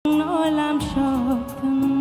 nolam şoktum.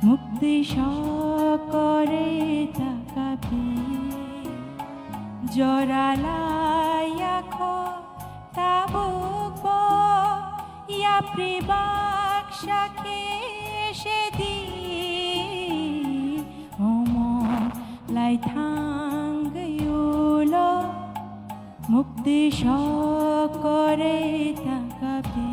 মুক্তি সকরে তাকাবি জরালায়াখ তাবুক ইয়া প্রিবাকশাকে সেদি অমর লাইথাঙ্গয়ুল মুক্তি সকরে তাকাবি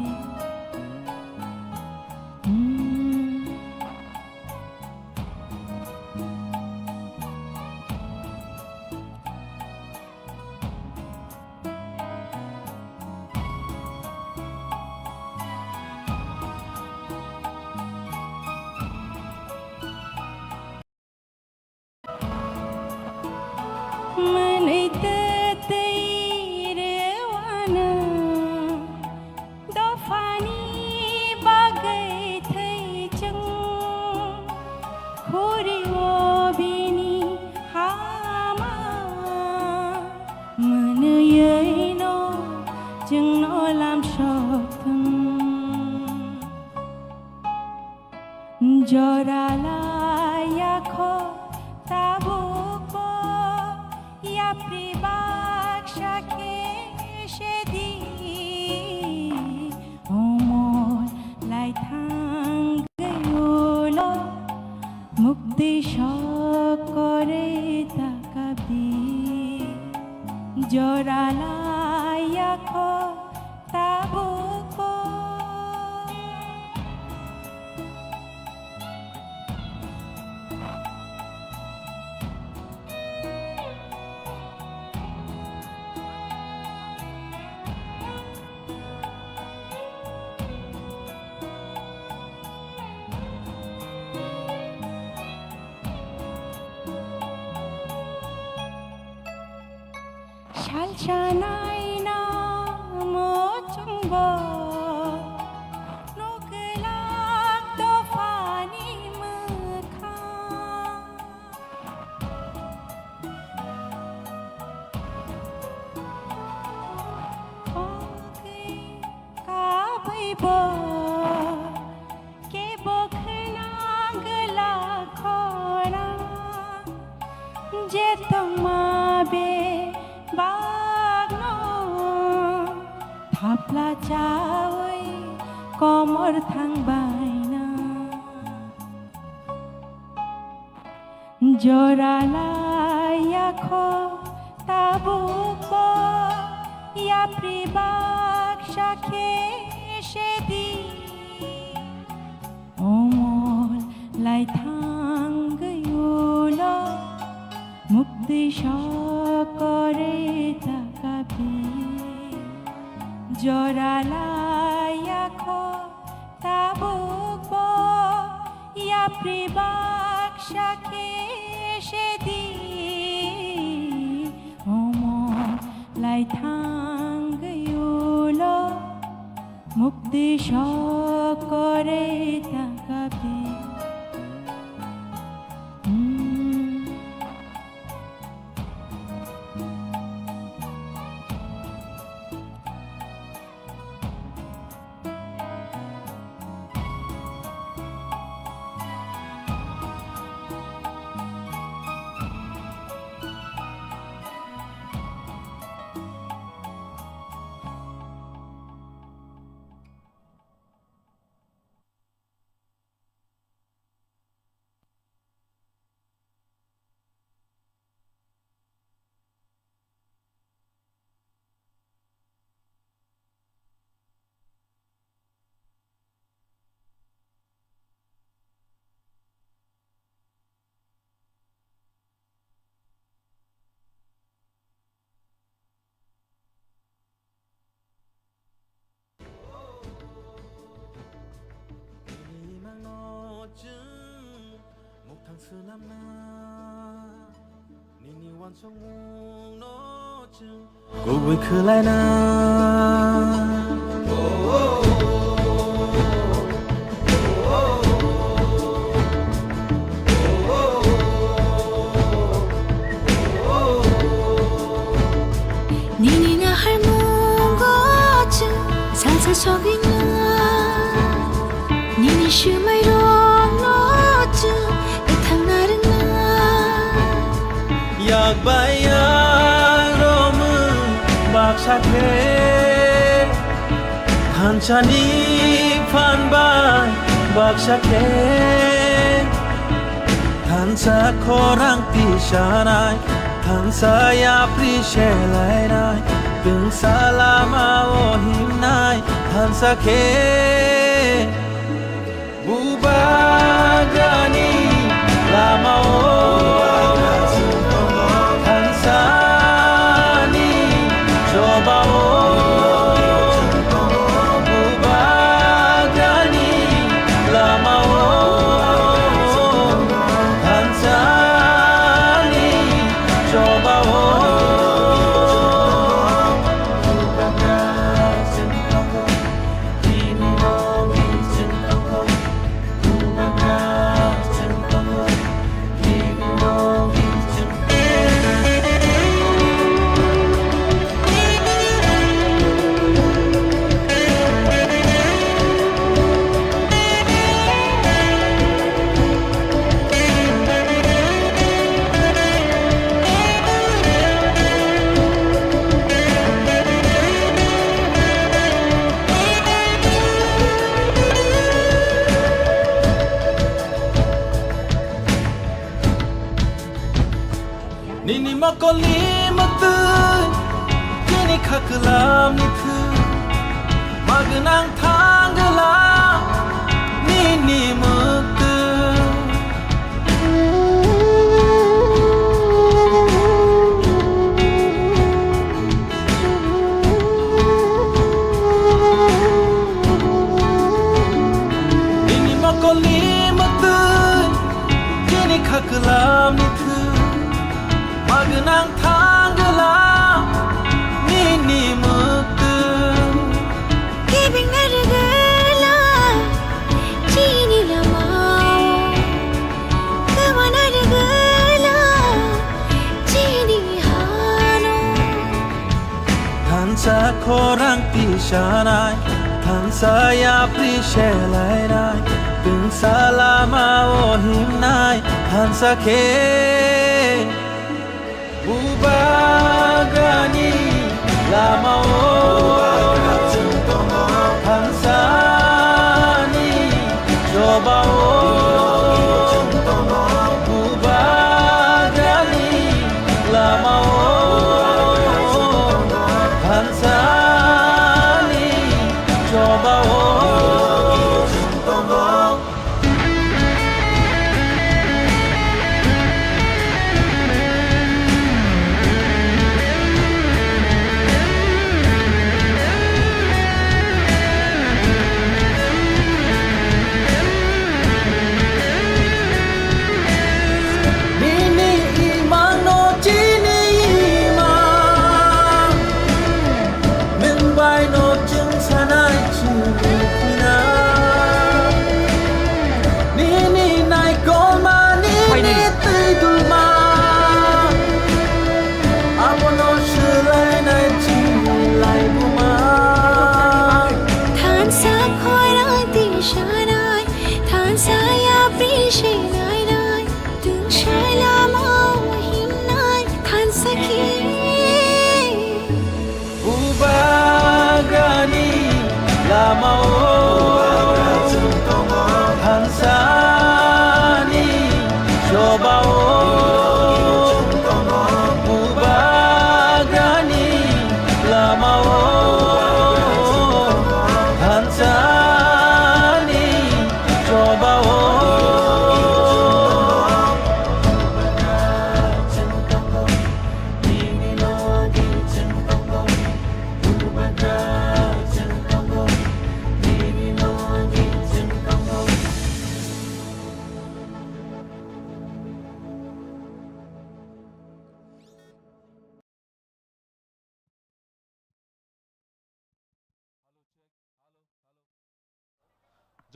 জরালায়াখ তাবুক ইয়া প্রিবাকশাকে সেদি অমর লাইথাঙ্গয়ুল মুক্তি সকরে তাকাবি জরালায়াখ তাবুক শালশানাই নাম চুম্ব নকলাক তোফানি মখা ওকে কাবইব কে বখনা গলা খরা যে তোমাবে থাপলা চাওই কমর থাংবাইনা জরালায়াখ তাবুক ইয়া প্রিবাকশাকে সেদি অমর লাইথাঙ্গয়ুল মুক্তি সকরে Joralaya ko tabuk bo ya pribak shake shedi omon lai thang yulo mukti shokore takabi Cô vui khứ lại na Nini nga harmongo chu salsa shogina Nini shumai rong no chu ithang narna Yak bayang romu bak sakhe Hanchani phan ban bak sakhe Hansa korang tishanai Hansa ya prishelai nai Tung salama o himnai Hansa ke Bubagani lama o Hansani coba o Bubagani lama o Hansani coba o Nini makoli matu kini khaklam ni thu magnang thangla nini matu Nini makoli matu kini khaklam ni thu Magnang thangla nini muktu Kibing nargala chini lamao Kama nargala chini hano Hansa korang tishanai Hansa ya prishelai nai Tung salama o himnai Hansa ke Bubagani lama o Hansani coba o Bubagani lama o Hansani coba o lamao hansani jobao bubagani lamao hansani jobao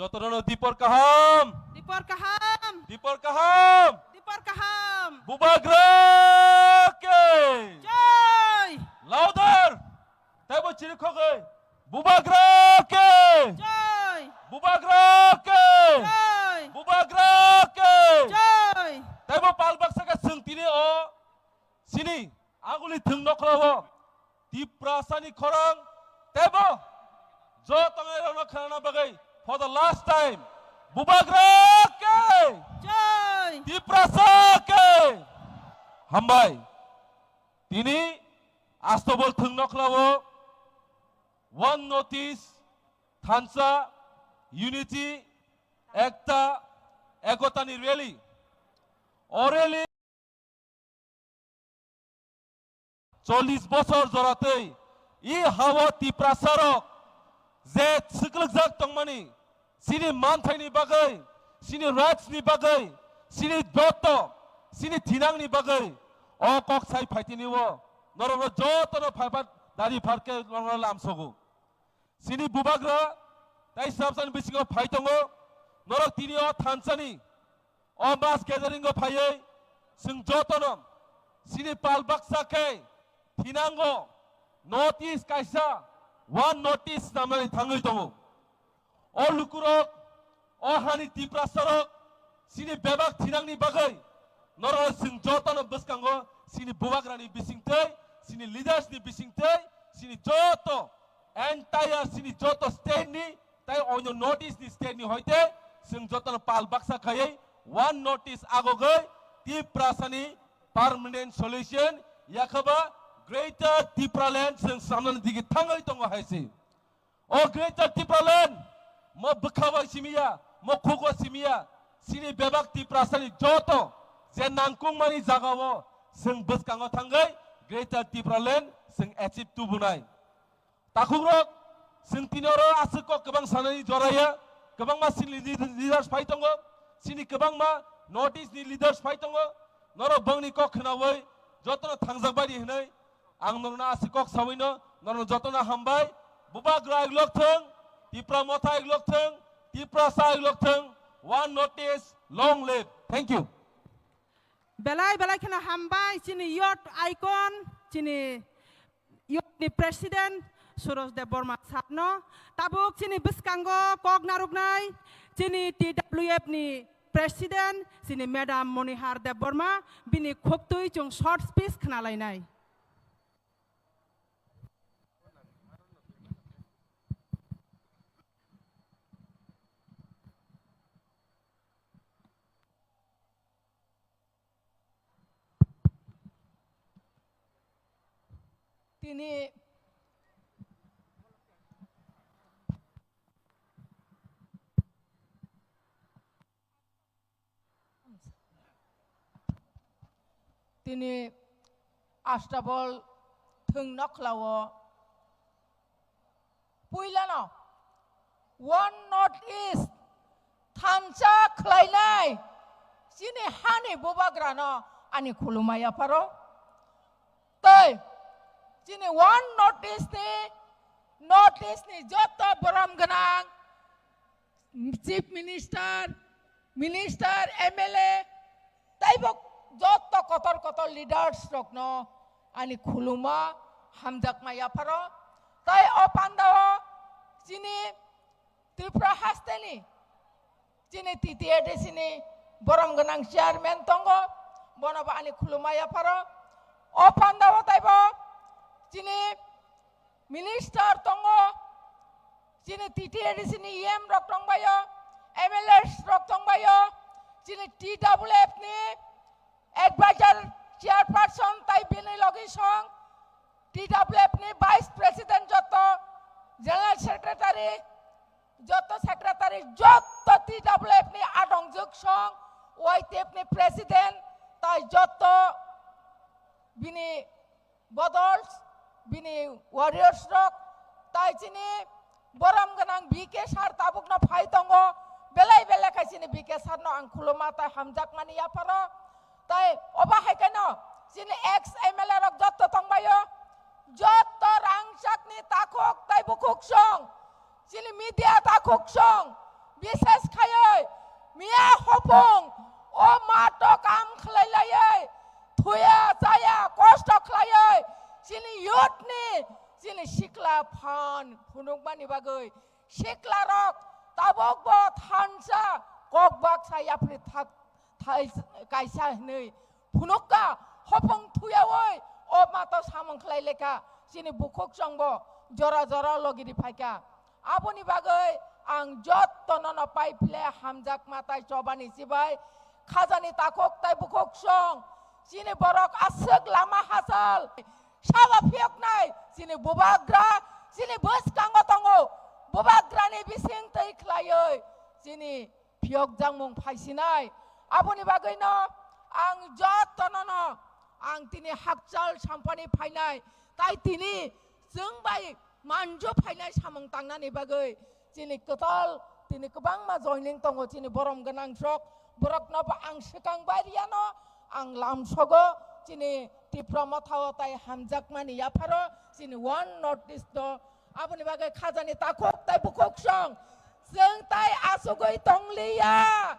Jotono Dipor Kaham, Dipor Kaham, Dipor Kaham, Dipor Kaham. Bubagrake, Joy, louder, Tebo Chirikoge, Bubagrake, joy, Bubagrake, joy, Bubagrake, joy. Tebo Palbaksaka Sungtini o Sini, Aguli Tungnokravo, Diprasani Korang, Tebo, Jotangai Khana Bagai. For the last time, Bubagrake, Joy, Diprasake, Hambai, Tini, Astobol Thungnokravo, one notice, Thansa, unity, Ekta, Ekotani really, Orally, 40 বছর জড়াতেই ই হাওয়া তিপ্রাসারক যে সিকলজাক তংমানি সিনি মানথাইনি বাগै সিনি রাইটসনি বাগै সিনি যত সিনি থিনাংनि বাগै অ cock সাই ফাইতিনিও নরম যতন fibre দারি ফারকে নরম লামসগু সিনি বুবাগ্রা তাই সাবসান বিসিগো ফাইতঙ্গো নরক তিনিও থানসানি অ মাস গ্যাদারিংগো ফাইयै जों যতন সিনি পালবাকসাকে থিনাंगो नोटिस कायसा वन नोटिस नामनि थाङै दङ अ लुकुरक अ हानि तिप्रासरक सिनि बेबाक थिनांनि बागै नर जों जतन बसकांगो सिनि बुबाग्रानि बिसिंथै सिनि लिडार्सनि बिसिंथै सिनि जत एन्टायर सिनि जत स्टेटनि ताइ अन नोटिसनि स्टेटनि होइते जों जतन पालबाक्सा खायै वन नोटिस आगोगै तिप्रासानि परमानेंट सल्यूशन याखबा Greater Tipraland जों सामनानै दिगे थाङै दङ हायसि अ Greater Tipraland म बखावा सिमिया म खुगो सिमिया सिनि बेबाक तिप्रासानि जत जे नांकुंमानि जागावो जों बसकाङो थाङै Greater Tipraland जों एचिभ तुबुनाय ताखुग्रक जों तिनरो आसुको गोबां सानानि जराया गोबां मा सिनि लिडार्स फाइ दङ सिनि गोबां मा नटिसनि लिडार्स फाइ दङ नरो बंनि क खनावै जतन थांजाबायदि होनै आं नोंना आसिकक सावैनो नरनो जतना हामबाय बुबाग्रा इग्लकथों तिप्रा मथा इग्लकथों तिप्रा सा इग्लकथों one notice long live thank you Belai belai kena hambai sini yacht icon sini yacht ni president Suros Deborma Sapno tabuk sini biskango kog narugnai sini TWF ni president sini Madam Monihar Deborma bini khoptui chung short speech khnalainai তিনি তিনি আষ্টাবল থুংনখলাও পুইলানো one north east থানসা খ্লাইনাই সিনি হানি বুবাগ্রানো আনি খুলুমায়া পারো তাই Sini one notice ni joto boram ganang chief minister MLA taibok joto kotor leaders rokno ani khuluma hamjak maya paro tai opandao sini Tripura hasteni sini TTAD sini boram ganang chairman tongo bonoba ani khuluma ya paro opandao taibok sini minister tongo sini TTAD sini EM rok tongbayo, MLS rok tongbayo, sini TWF ni advisor chairperson tai bini logi song, TWF ni vice president joto, general secretary, joto secretary, joto TWF ni adong juk song, YTF ni president, tai joto bini bodols, bini warriors rok, tai sini boram ganang BK sar tabuk na phai tongo, belai kai sini BK sar no ang khuluma tai hamjak mani ya paro, tai oba hai kano, sini ex MLA rok joto tongbayo, joto rangsak ni takok tai bukuk song, sini media takok song, bises khayoy, mia hopong, o mato kam khlailayay, thuya saya kosto khlaiay, sini youth ni, sini sikla phan phunuk bani bagai, sikla rok tabok bo thansa kok bak saya pri thak thai kaisa nei, phunuk ka hopong thuya oi, o mato samong khlai leka, sini bukuk songbo jora logi di phaika, aboni bagai ang jot tonono pai phle hamjak matai chobani sibai, khajani takok tai bukuk song, sini borok asek lama hasal, sawa piok nai, sini bubagra, sini bus kanggo tongo, bubagra ni bising tai klayoi, sini piok jangmung paisinai, aboni bagai no, ang jot tonono, ang tini hakjal sampani painai, tai tini jengbai manjo painai samong tangnani bagai, sini ketol, sini kebang ma joining tongo, sini borom genang sok, borok napa ang sekang bariano, ang lamsogo, sini diploma thaw tai hamjak mani ya paro, sini one notice do, aboni bagai khajani takok tai bukok song, jeng tai asugoi tonglia,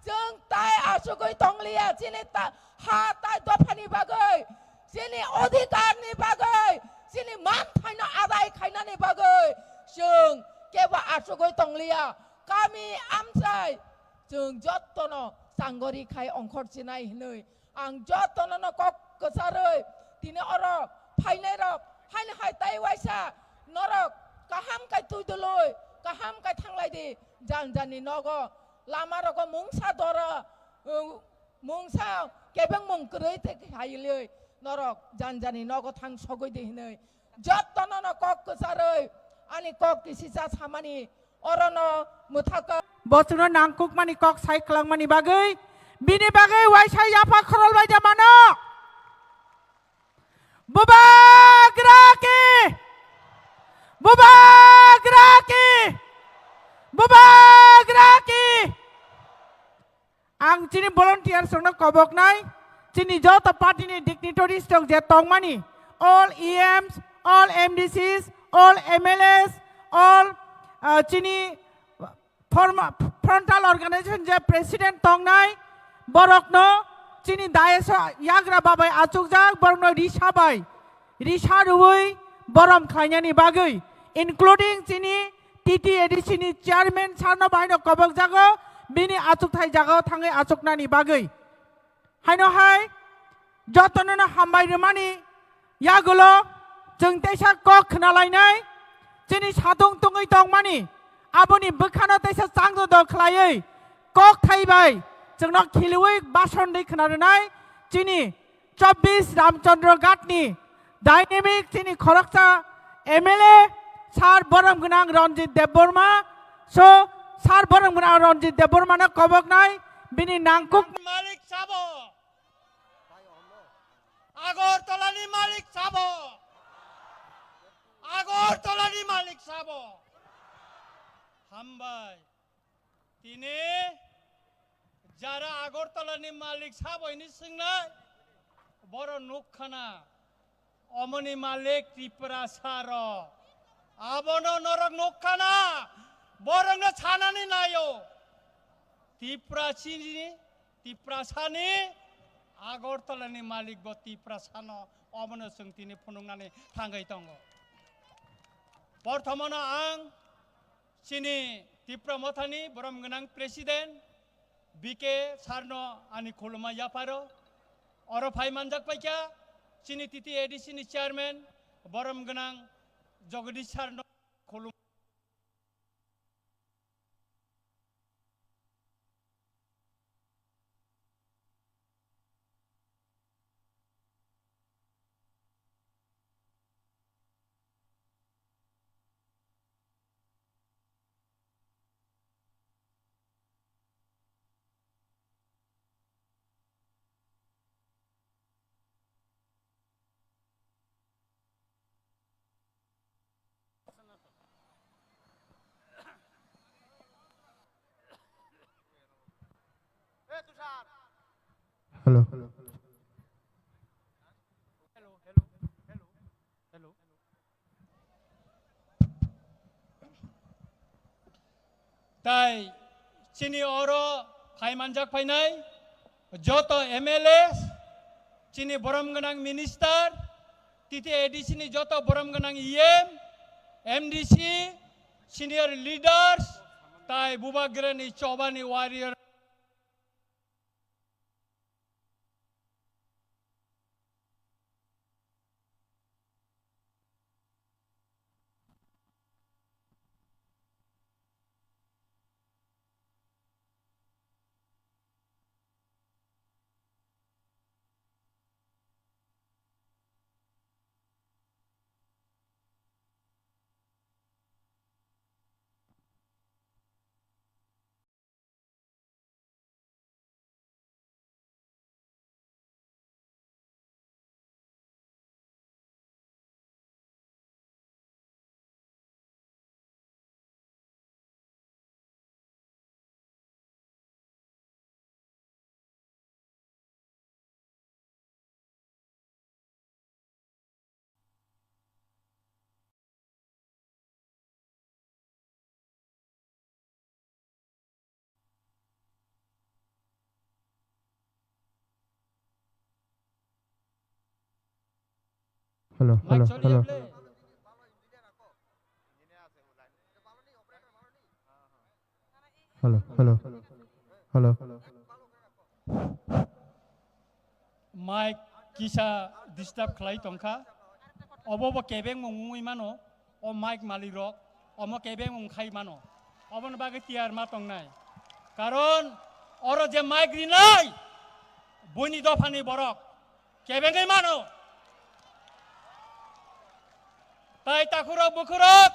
jeng tai asugoi tonglia, sini ta ha tai dofani bagai, sini odhikar ni bagai, sini man thaina adai khaina ni bagai, jeng keba asugoi tonglia, kami amsai, jeng jottono sanggori khai ongkor sinai hinoi, ang jotono no kok kesaroi, tini oro painai rok, haini hai tai waisa, norok kaham kai tuiduloi, kaham kai thanglai di, janjani nogo, lama roko mungsa dora, mungsa kebeng mungkeroi te hailoi, norok janjani nogo thang sogoi di hinoi, jotono no kok kesaroi, ani kok disisa samani, orono muthaka. Bosuno nangkuk mani kok sai kelang mani bagai, bini bagai waisa yapa khorol bai jamano, bubagraki, bubagraki, bubagraki, ang chini volunteer songno kobok nai, chini joto party ni dignitaries tong je tong mani, all EMs, all MDCs, all MLS, all chini frontal organization je president tong nai, borok no chini daesa yagra babai achukjak borok no risabai, risarui borom khainani bagai, including chini TTAD chini chairman sarno baino kobok jago, bini achuk thai jago thangai achuknani bagai, haino hai, jotono no hambai remani, yagulo, jeng tesa kok khnalainai, chini sadung tungai tong mani, aboni bekhano tesa changdo do khlaioi, kok thaibai, jengno khilui bason dei khnarenai, chini 24 Ramchandra Gatni, dynamic chini Khoroksa MLA, sar borom gunang Ranjit Deborma, so sar borom gunang Ranjit Deborma na kobok nai, bini nangkuk Malik Sabo, Agortolani Malik Sabo, Agortolani Malik Sabo, Hambai, tini jara Agortolani Malik Sabo ini singnai, boro nukhana, omoni Malik Tripura Saro, abono norok nukhana, borong na chanani nayo, Tripura sini, Tripura sani, Agortolani Malik bo Tripura sano, omono sing tini punungnani tanggai tongo. Pertama ang sini Tripura Mothani borom genang presiden BK Sarno ani khuluma yaparo oro phai manjak paikya sini TTAD sini chairman borom genang Jagadish Sarno khuluma Hello. তাই চিনি অরো ফাইমানজাক ফাইনাই যত MLA চিনি বরম গনাং minister তিতে এডিসিনি যত বরম গনাং EM MDC senior leaders তাই বুবাগ্রানি চবানি warrior Hello. Mic চলি আপলে Hello. Mic কিসা disturb খালাই Tankha অবব কেবেং মুই মানো ও mic মালিক rock অম কেবেং খাই মানো অবন বাগে তিয়ার মা তং নাই কারণ অর যে মাইক রিনাই বইনি দফানি বরক কেবেঙ্গই মানো তাই তাকুরক বুকুরক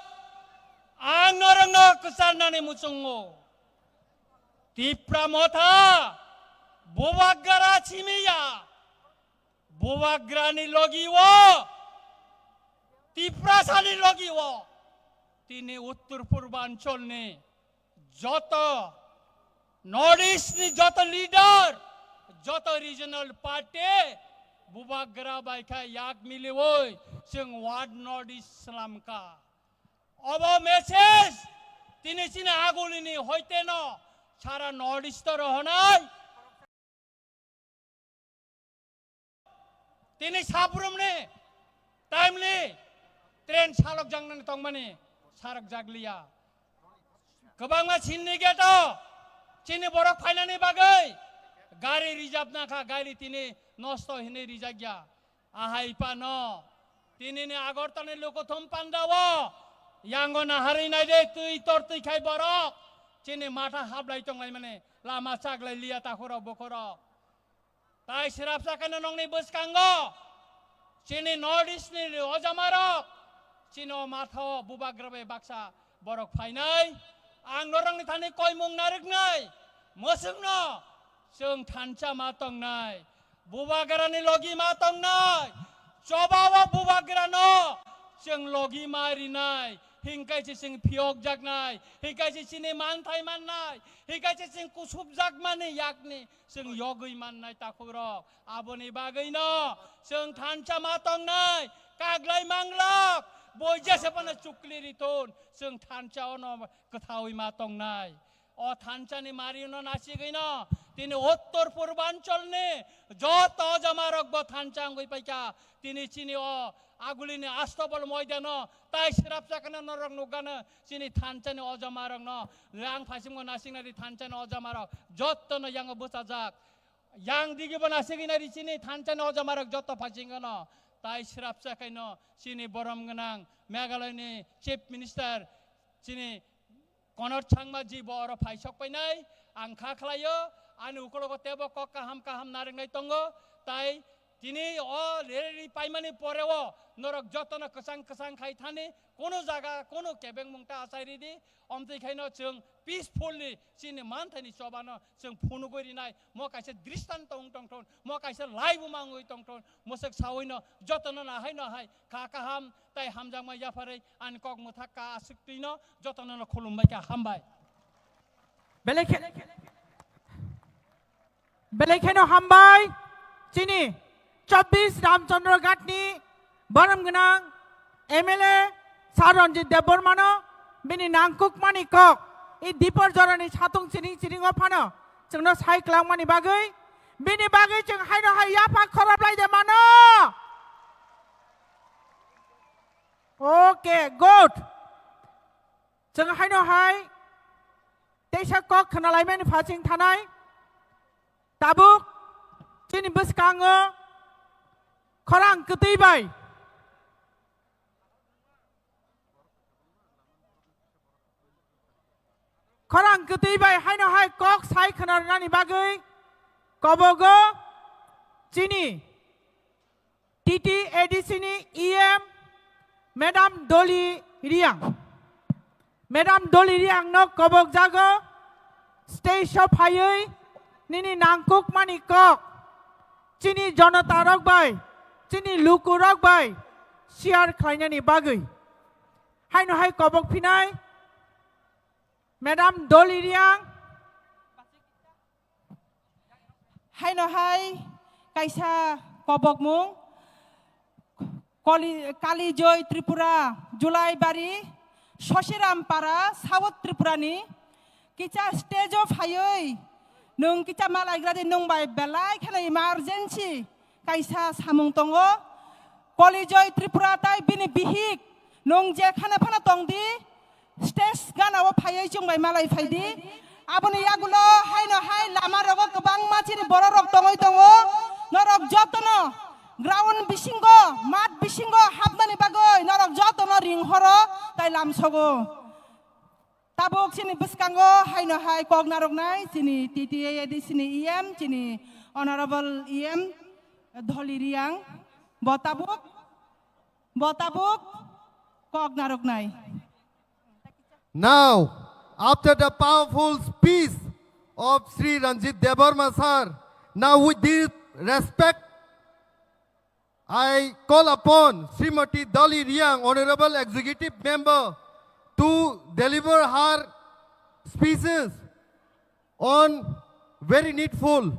আং নরং কুসারনানি মুচুঙ্গো তিপ্রা মথা বুবাগ্রা চিমিয়া বুবাগ্রানি লগিও তিপ্রাসানি লগিও তিনি উত্তর পূর্বাঞ্চল নে যত নর্থ ইস্ট নি যত লিডার যত রিজনাল পার্টি বুবাগ্রা বাইখা ইয়াক মিলে ওই जों वार्ड नर्थ इस्ट सलामका अब मेसेज তিনি চিনে আগুলিনি হইতে ন সারা নর্থ ইস্ট রহনাই তিনি সাবরুমনে টাইমলি ট্রেন চালক জাংনানি তংমানি সারক জাগলিয়া गोबांमा चिन्नि गेटो चिन्नि बरक फाइनानि बागै गाड़ी रिजार्व नाखा गाड़ी तिनी नष्ट हिने रिजाग्या आहाई पानो तिनी ने आगरतने लोको थम पांडावो यांगो नाहारि नाइदे तुई तोर तुई खाइ बरक चिन्नि माथा हाबलाइ तंगाइ माने लामा चागलाइ लिया ताखरो बखरो ताइ सिरापसा काने नंगनि बसकांगो चिन्नि नर्थ इस्ट नि अजामारक चिनो माथो बुबाग्रबे बाक्सा बरक फाइनाइ आं नरंनि थानि कयमुं नारगनाय मोसंनो जों थानचा मा तंनाय बुबाग्रानि लगी मा तंनाय चबावा बुबाग्रानो जों लगी मारिनाय हिंकाइसे जों फियक जागनाय हिंकाइसे सिनि मानथाय माननाय हिंकाइसे जों कुसुब जागमानि याकनि जों यगै माननाय ताखुरक आबोनि बागैनो जों थानचा मा तंनाय काग्लाय मांग्लक बयजेसे पने चुक्लि रिथोन जों थानचानो कथावै मा तंनाय अ थानचानि मारिनो नासिगैनो तिनि उत्तर पूर्वांचलनि जत जमारक ब थानचां गइ पाइका तिनि चिनि अ आगुलिनि आस्तबल मैदान ताइ सिरापसाकने नरक नुगानो चिनि थानचानि अजमारक न लां फासिमो नासिगनारि थानचानि अजमारक जत्तनो यांग बसाजाक yang digi bana seginari sini थानचानि अजमारक जत्त फासिगनो ताइ सिरापसाकैनो चिनि बरम गनां मेघालयनि चिफ मिनिस्टार चिनि कनर चांगमाजी बर फाइसक पैनाय आं खाख्लायो आनि उकलको तेबो क काहाम नारेंनाय तंगो ताइ तिनि अ रेरि पाइमानि परेवो नरक जतन कसां खाइ थाने कोनो जागा कोनो केबें मुंगता आसाइरिदि अमथै खाइनो जों पिसफुलनि चिनि मानथानि चबानो जों फुनु गरिनाय म काइसे दृष्टान्त उंटंथन म काइसे लाइव मांगै तंथन मसक सावैनो जतन नाहाय नाहाय काहाम ताइ हामजामा याफारै आनि कक मुथा का आसक्तिनो जतन खुलुमबाय का हामबाय बेलेक बेलेखेनो हामबाय चिनी 24 रामचंद्र घाटनी बरम गनां एमएलए सारनजित देबबर्मानो बिनि नांकुक मानि कक इ दीपर जरानि सातुं चिरिं फानो जोंनो साइक्लां मानि बागै बिनि बागै जों हायनो हाय याफा खराबलायदे मानो ओके गुड जों हायनो हाय तेसा कक खोनालायमेन फासिं थानाय ताबुक चिनि बसकाङो खरां गोदैबाय खरां गोदैबाय हायनो हाय कक साइ खोनारनानि बागै कबगो चिनि टीटी एडीसीनि ईएम मैडम डोली रियांग नो कबक जागो स्टेज फायै निनि नांकुक मानि कक चिनि जनता रकबाय चिनि लुकु रकबाय शेयर खालायनायनि बागै हायनो हाय कबक फिनाय मैडम डोली रियांग हायनो हाय काइसा कबक मुं काली जय त्रिपुरा जुलाई बारी शशिरामपारा साउथ त्रिपुरानि किचा स्टेज फायै नों किचा मालायग्रादि नंबाय बेलाय खेला इमारजेंसी काइसा सामुं दङो कली जय त्रिपुरा ताय बिनि बिहिक नों जे खाना फाना दंदि स्टेज गानाव फायै जोंबाय मालाय फायदि आबनि यागुलो हायनो हाय लामा रग गोबां मानसिनि बर' रग दङ नरक जतनो ग्राउन्ड बिसिंगो मात बिसिंगो हाबनानि बागै नरक जतनो रिंहरो ताय लामसगो ताबुक चिनि बसकाङो हायनो हाय कक नारकनाय चिनि टीटीएडीसीनि ईएम चिनि अनारेबल ईएम डोली रियांग बताबुक कक नारकनाय. Now, after the powerful speech of Sri Ranjit Debarma sir, now with this respect, I call upon Srimati Dali Riang, Honorable Executive Member, to deliver her speeches on very needful.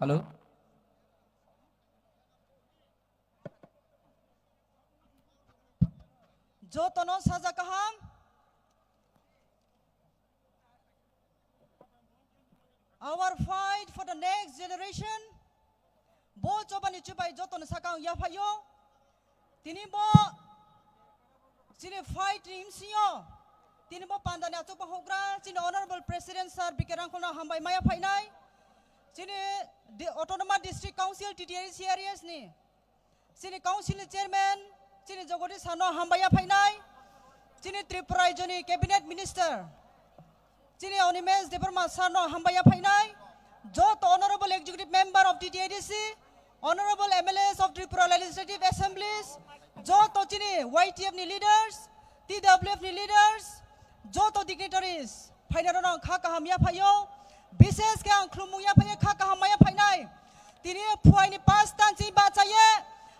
Hello. जो तनो साजा कहम our fight for the next generation bo chobani chubai jo tonu sakang ya phayo tini bo chini fight imsio tini bo pandani achupa hogra chini honorable president sir bikerangkona hambai maya phainai chini autonomous district council TTRC areas ni chini council chairman chini jogoti sano hambaya phainai chini Tripura joni cabinet minister chini Onimes Debarma sano hambaya phainai jot honorable executive member of TTADC honorable MLAs of Tripura legislative assemblies jot chini YTF ni leaders TWF ni leaders jot dignitaries phainarona kha kahamya phayo বিশেষ কে খুলমুয়া phi খা কাহামায়া ফাইনাই তিনি ফুয়াইনি পাঁচ তানসি বাচায়ে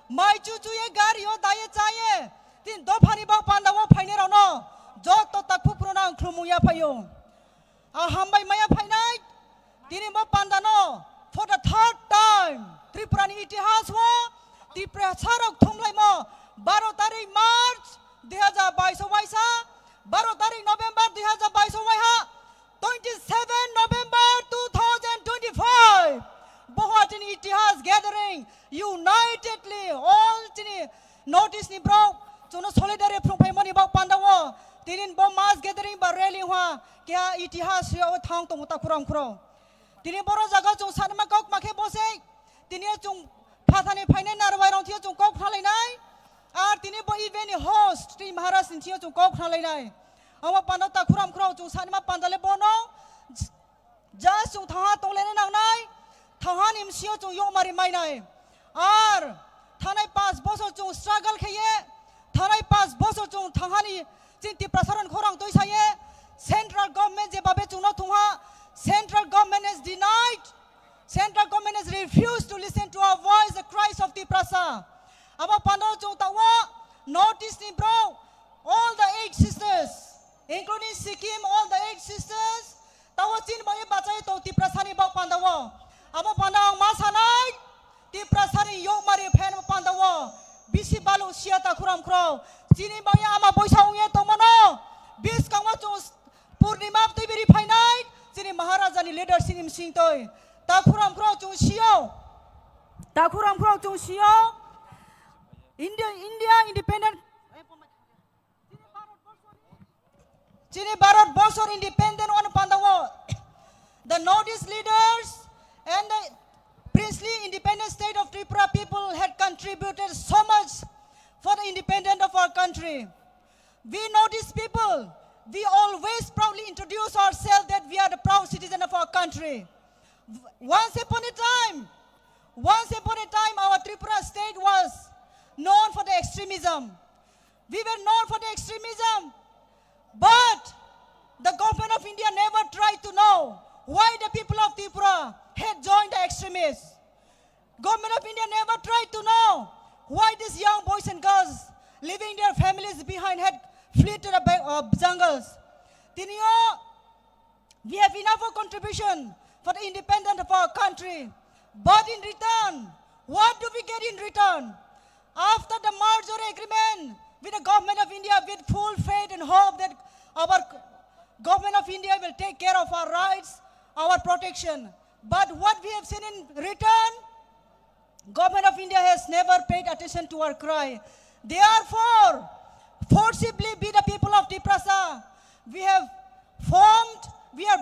মাইচু চুয়ে গাড়িও দায়ে চায়ে তিন দফানি বাও পান্দাও ফাইনে রনো যত তাকফু পুরনা খুলমুয়া ফাইও আ হামবাই মায়া ফাইনাই তিনি ব পান্দানো ফর দ্য থার্ড টাইম ত্রিপুরানি ইতিহাস ও ত্রিপুরা সারক থুমলাইমো 12 তারিখ মার্চ 2022 ওয়াইসা 12 তারিখ November 2022 ওয়াইহা 27 November 2025 Bohatini Itihas gathering unitedly all tini notice इतिहास याव थांग तंग ता खुराम खुराव तिनी बर जागा जों सानमा कक माखे बसे तिनी जों फाथानि फाइने नारवाय रं थियो जों कक थालायनाय आर तिनी ब इभेन्ट होस्ट ति महाराज थियो जों कक थालायनाय अमा पानो ता खुराम खुराव जों सानमा पान्दाले बनो जा जों थाहा तंलेने नांनाय थाहा निमसियो जों यो मारि माइनाय आर थानाय 5 बছর जों स्ट्रागल खये थानाय 5 बছর जों थाहानि चिंति प्रसारण खोरां तोयसाये सेंट्रल गवर्नमेंट जे बाबे जों थुहा central government has denied central government has refused to listen to our voice the cries of the prasa aba pano chung tawa notice ni bro all the 8 sisters including Sikkim all the 8 sisters tawa chin bai bachai to ti prasa ni ba pandawa aba panang ma sanai ti prasa ni yok mari phen pandawa bisi balu sia ta khuram khro chini bai ama boisa unge to mono bis kangwa chung purnima ti beri phainai chini महाराजा नि leader सिनिम Singh तोय ताखुराम खरो चुसियो India independent chini Bharat बसर independent on pandawo the northeast leaders and the princely independent state of Tripura people had contributed so much for the independence of our country. We northeast people, we always proudly introduce ourselves that we are the proud citizen of our country. Once upon a time, our Tripura state was known for the extremism. We were known for the extremism, but the government of India never tried to know why the people of Tripura had joined the extremists. Government of India never tried to know why these young boys and girls leaving their families behind had flee to the jungles. Tinio, we have enough of contribution for the independence of our country. But in return, what do we get in return? After the merger agreement with the government of India, with full faith and hope that our government of India will take care of our rights, our protection. But what we have seen in return, government of India has never paid attention to our cry. Therefore, forcibly be the people of Tiprasa. We are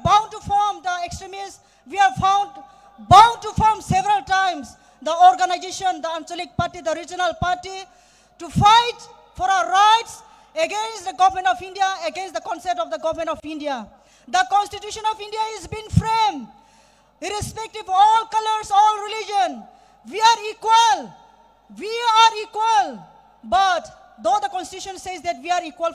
bound to form the extremists. We are bound to form several times the organization, the Anchalik party, the regional party, to fight for our rights against the government of India, against the concept of the government of India. The Constitution of India is being framed, irrespective of all colors, all religion. We are equal. But though the Constitution says that we are equal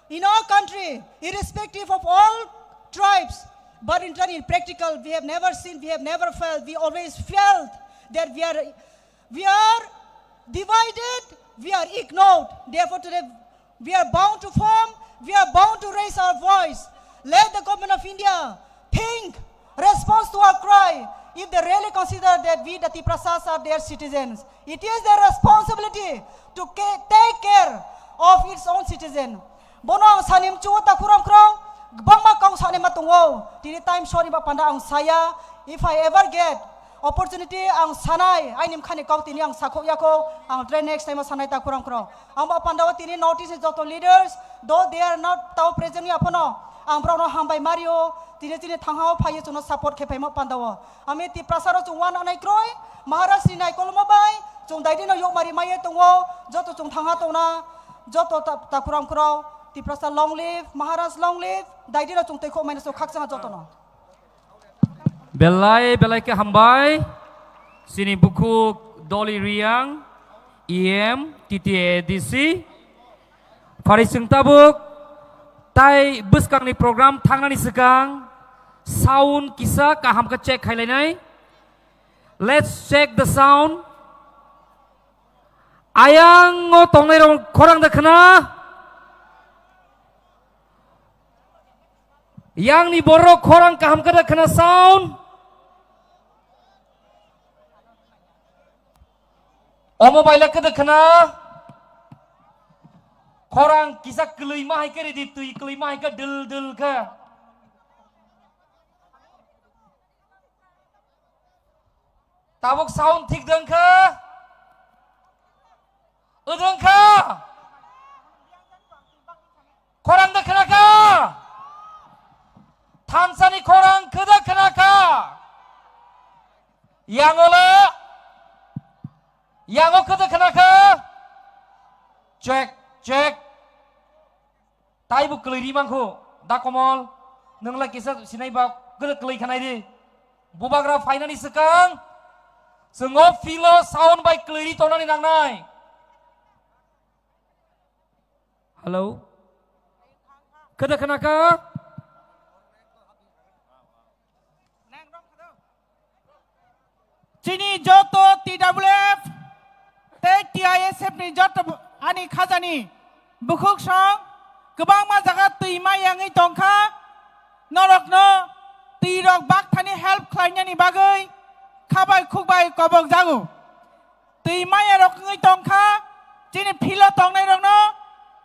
in our country, irrespective of all tribes, but in practical, we have never seen, we have never felt, we always felt that we are divided, we are ignored. Therefore, today we are bound to form, we are bound to raise our voice. Let the government of India think, respond to our cry. If they really consider that we, the Tiprasas, are their citizens, it is their responsibility to take care of its own citizen. Bono ang sanim chuo ta kuram krau, bangma kau sanim matungo. Tini time sorry ba panda ang saya. If I ever get opportunity ang sanay, ay nim khani kau tini ang sakho yako, ang try next time sanay ta kuram krau. Ang ba panda wa tini notice joto leaders, though they are not tau present ni apono. Ang brono hambai Mario, tini thanghaw phaye chuno support khepai ma panda wa. Ami ti prasaro chungwan anai kroi, Maharashtra nai kolmo bai. Chung dai dino yok mari maye tongo joto chung thanga tona joto ta kuram kurau Tiprasa long live Maharashtra long live dai dino chung teko maina so khaksa joto no belai ke hambai sini buku Doli Riang EM TTADC Farising tabuk tai buskang ni program thangani sekang sound kisa kaham ka check khailai let's check the sound ayang ngo tongnai rong korang dakhna yang ni borok korang kaham ka dakhna sound o mobile ka dakhna korang kisa klui mai ka di tui klui mai ka dil ka tabok sound thik dang ka Udangka korang dakhna ka Tansani korang keda kenaka. Yang ola. Yang o keda kenaka. Cek. Tai bu keliri mangko. Da komol. Neng la kisah sinai ba keda kelai kanai di. Bubagra finali sekang. Sengop filo sound by keliri tonani nang nai. Halo. Keda kenaka. Sini joto TWF, TISF ni joto ani khazani, bukuk song, kebang ma jaga tuima yang tongka, norok no, tirok bak thani help klainya ni bagai, kabai kubai kobok jago, tuima yang rok tongka, sini pilo tong nai rok no,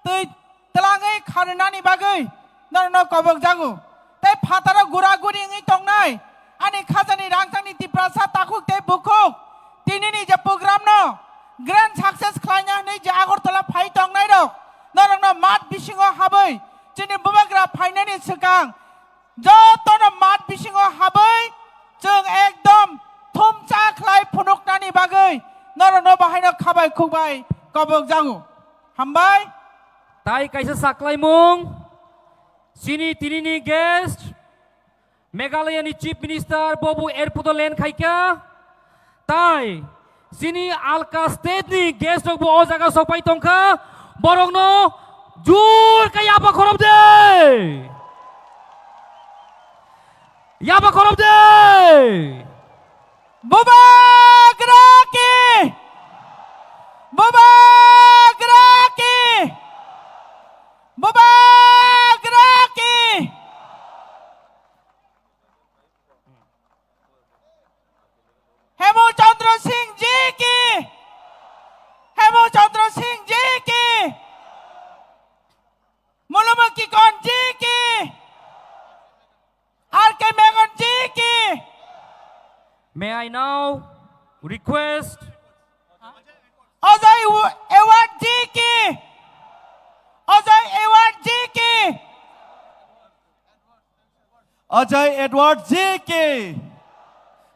tui telangai karena ni bagai, norok kobok jago, tapi patara gura guri tong nai. Ani khazani rangtangni tiprasa takuk te bukuk tini ni je program no grand success khlainya ni je Agartala phai tong nai rok norong no mat bisingo habai chini bubagra phainani sekang joto no mat bisingo habai jeng ekdom thumcha khlai phunuknani bagai norong no bahaino khabai khukbai kobok jangu hambai Tai kaisa saklai mung sini tini ni guest Meghalaya ni Chief Minister Bobu Airport Land Khaika Tai sini Alka State ni guest rok bo jaga sopai tongka borong no jur kaya apa khorob de yaba khorob de Bubagraki Hemochandra Singh Ji ki Mulumaki Kon Ji ki R.K. Megon Ji ki. May I now request Ajay Award Ji ki Ajay Edward J.K.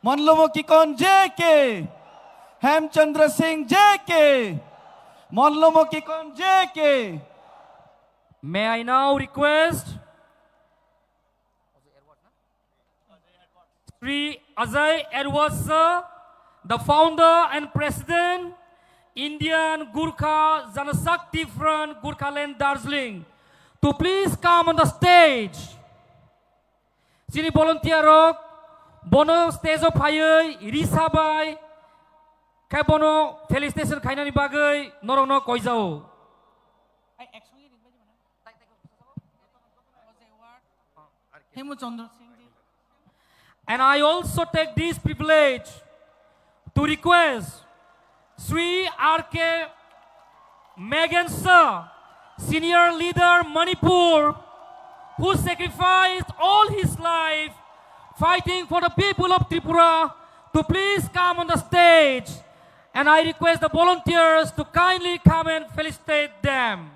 Monlomoki Kon J.K. Hemchandra Singh J.K. Monlomoki Kon J.K. May I now request Sri Ajay Edward Sir, the founder and president, Indian Gurkha Janashakti Front, Gurkhaland Darjeeling, to please come on the stage. Sini volunteer rok, bono stage of payai, risabai, kai bono felicitation kaina ni bagai, norong no koizao. And I also take this privilege to request Sri R.K. Megan Sir, senior leader Manipur, who sacrificed all his life fighting for the people of Tripura, to please come on the stage. And I request the volunteers to kindly come and felicitate them.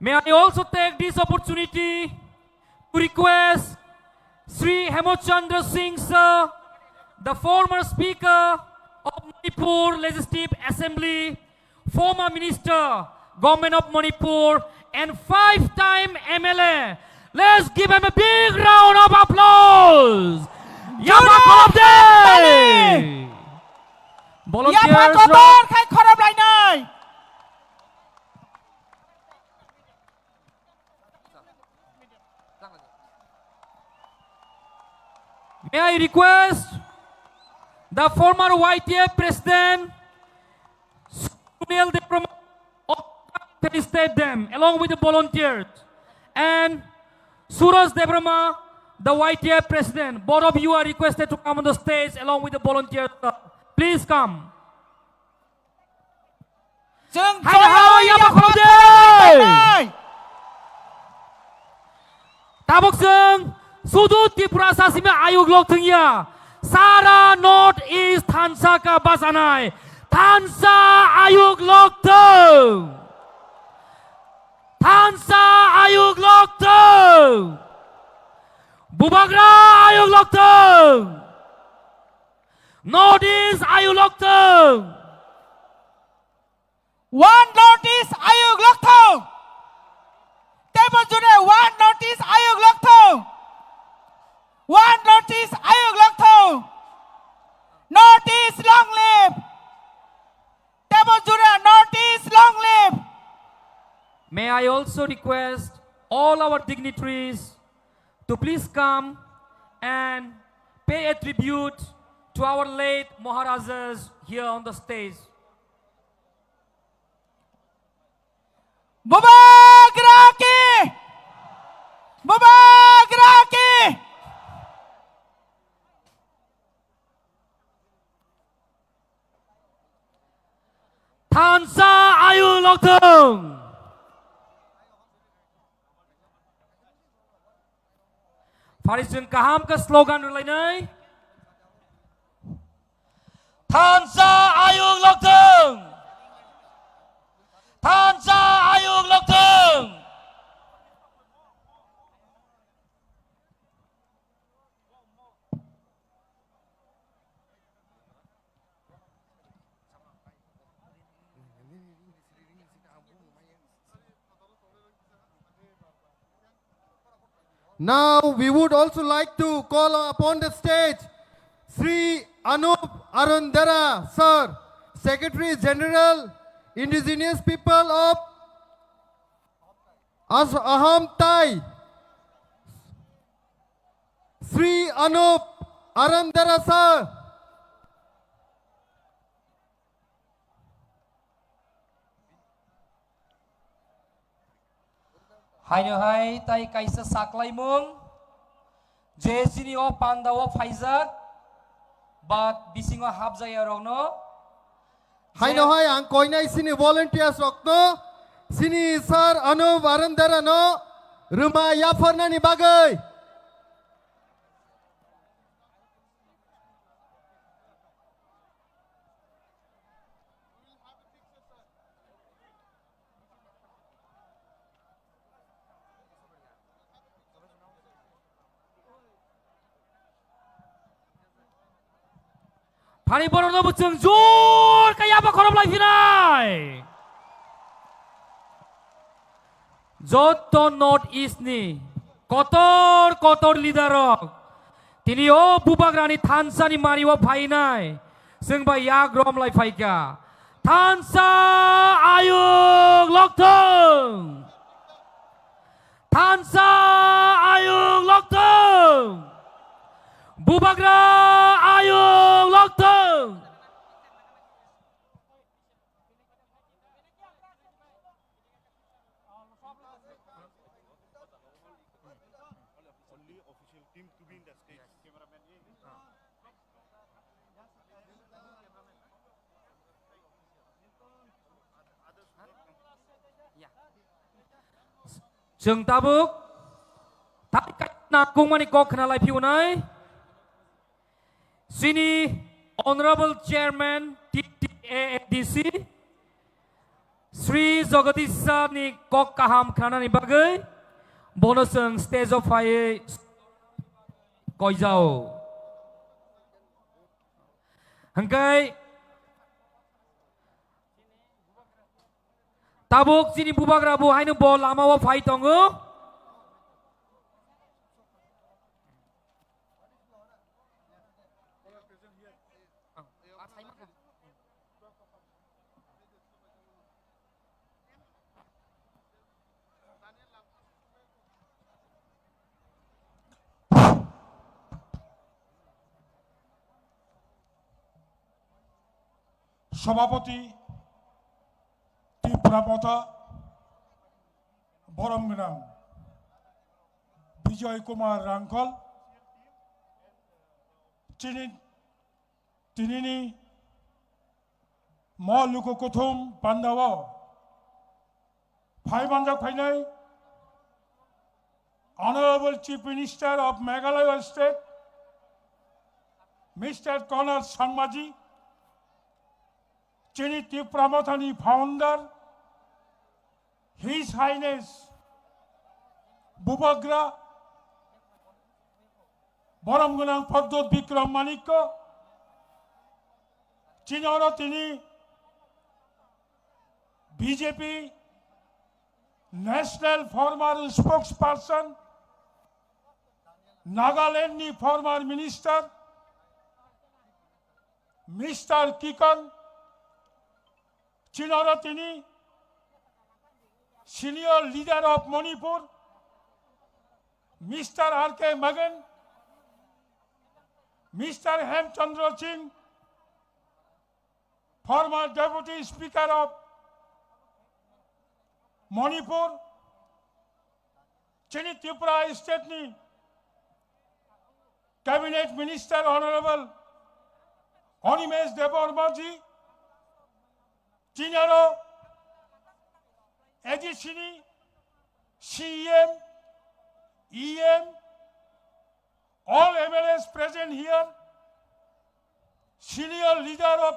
May I also take this opportunity to request Sri Hemochandra Singh Sir, the former Speaker of Manipur Legislative Assembly, former Minister, Government of Manipur, and 5-time MLA. Let's give him a big round of applause. Yapa Khorob Day! Volunteers, may I request the former YTF President, Sunil Debrama, to felicitate them along with the volunteers, and Suraj Debrama, the YTF President. Both of you are requested to come on the stage along with the volunteers. Please come. Tabok Sung, Sudut Tripura Sasime Ayuk Lok Tengya, Sara North East Tansa Ka Basanai, Tansa Ayuk Lok Teng. Northeast Ayuk Lokthong. One Northeast Ayuk Lokthong. Table June, one Northeast Ayuk Lokthong. One Northeast Ayuk Lokthong. Northeast long live. Table June, Northeast long live. May I also request all our dignitaries to please come and pay a tribute to our late Maharajas here on the stage. Bubak Raki! Bubak Raki! Thansa Ayuk Lokthong. Farisung kaham ke slogan lainnya. Thansa Ayuk Lokthong. Thansa Ayuk Lokthong. Now we would also like to call upon the stage Sri Anup Arundara, sir, Secretary General, Indigenous People of Ahom Thai. Sri Anup Arundara, sir. Hai tai kaisa saklai mung jesini o pandawo faizak but bisingo habjaya rogno Hai no hai ang koinai sini volunteers rokno sini sir Anup Arundara no rumah yafarna ni bagai. Pani borono bucung jur kaya apa korom lagi nai. Joto North East ni kotor lidarok. Tini o bubak rani Thansa ni mariwa phai nai. Sung ba yak rom lai phai ka. Thansa Ayuk Lokthong. Thansa Ayuk Lokthong. Bubagra Ayuk Lokthong. Jeng tabuk, tapi nakung manikok kenalai piunai. Sini Honorable Chairman TTADC Sri Jogatisa ni kok kaham khana ni bagai bonuseng stage of fire koijao. Hangkai tabuk sini bubak rabu hainu bol lama wa fai tongo. সভাপতি ত্রিপুরা পথা বরমগ্রাম বিজয় কুমার রাঙ্কল তিনি মলুকো কথম পান্ডাব phi বাঞ্জাক ফাইনাই Honorable Chief Minister of Meghalaya State, Mr. Conor Sangmaji, Chini Tipramothani founder, His Highness Bubagra, Boramgunang Pardot Bikram Manikko, চিনর তিনি BJP national former spokesperson নাগাল্যান্ডনি former minister mister Kikon চিনর তিনি senior leader of Manipur mister R K Magan mister Hemchandra Singh former Deputy Speaker of Manipur, Chini Tripura State ni Cabinet Minister Honorable Onimesh Debormaji, Chinaro, Edisini, CEM, EM, all MLAs present here, senior leader of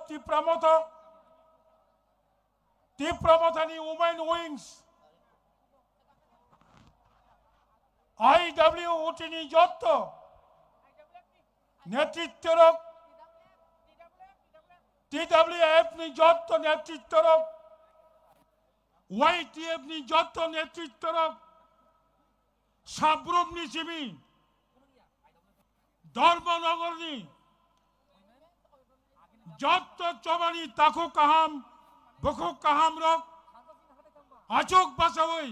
Tipramothani Women Wings, IW Utini Jotto, Netittorok, TWF ni Jotto Netittorok, YTF ni Jotto Netittorok, Sabrum ni Simi, Dharmanagar ni, Jotto Chobani Taku Kaham, Boku Kaham Rock, Achok Basawai,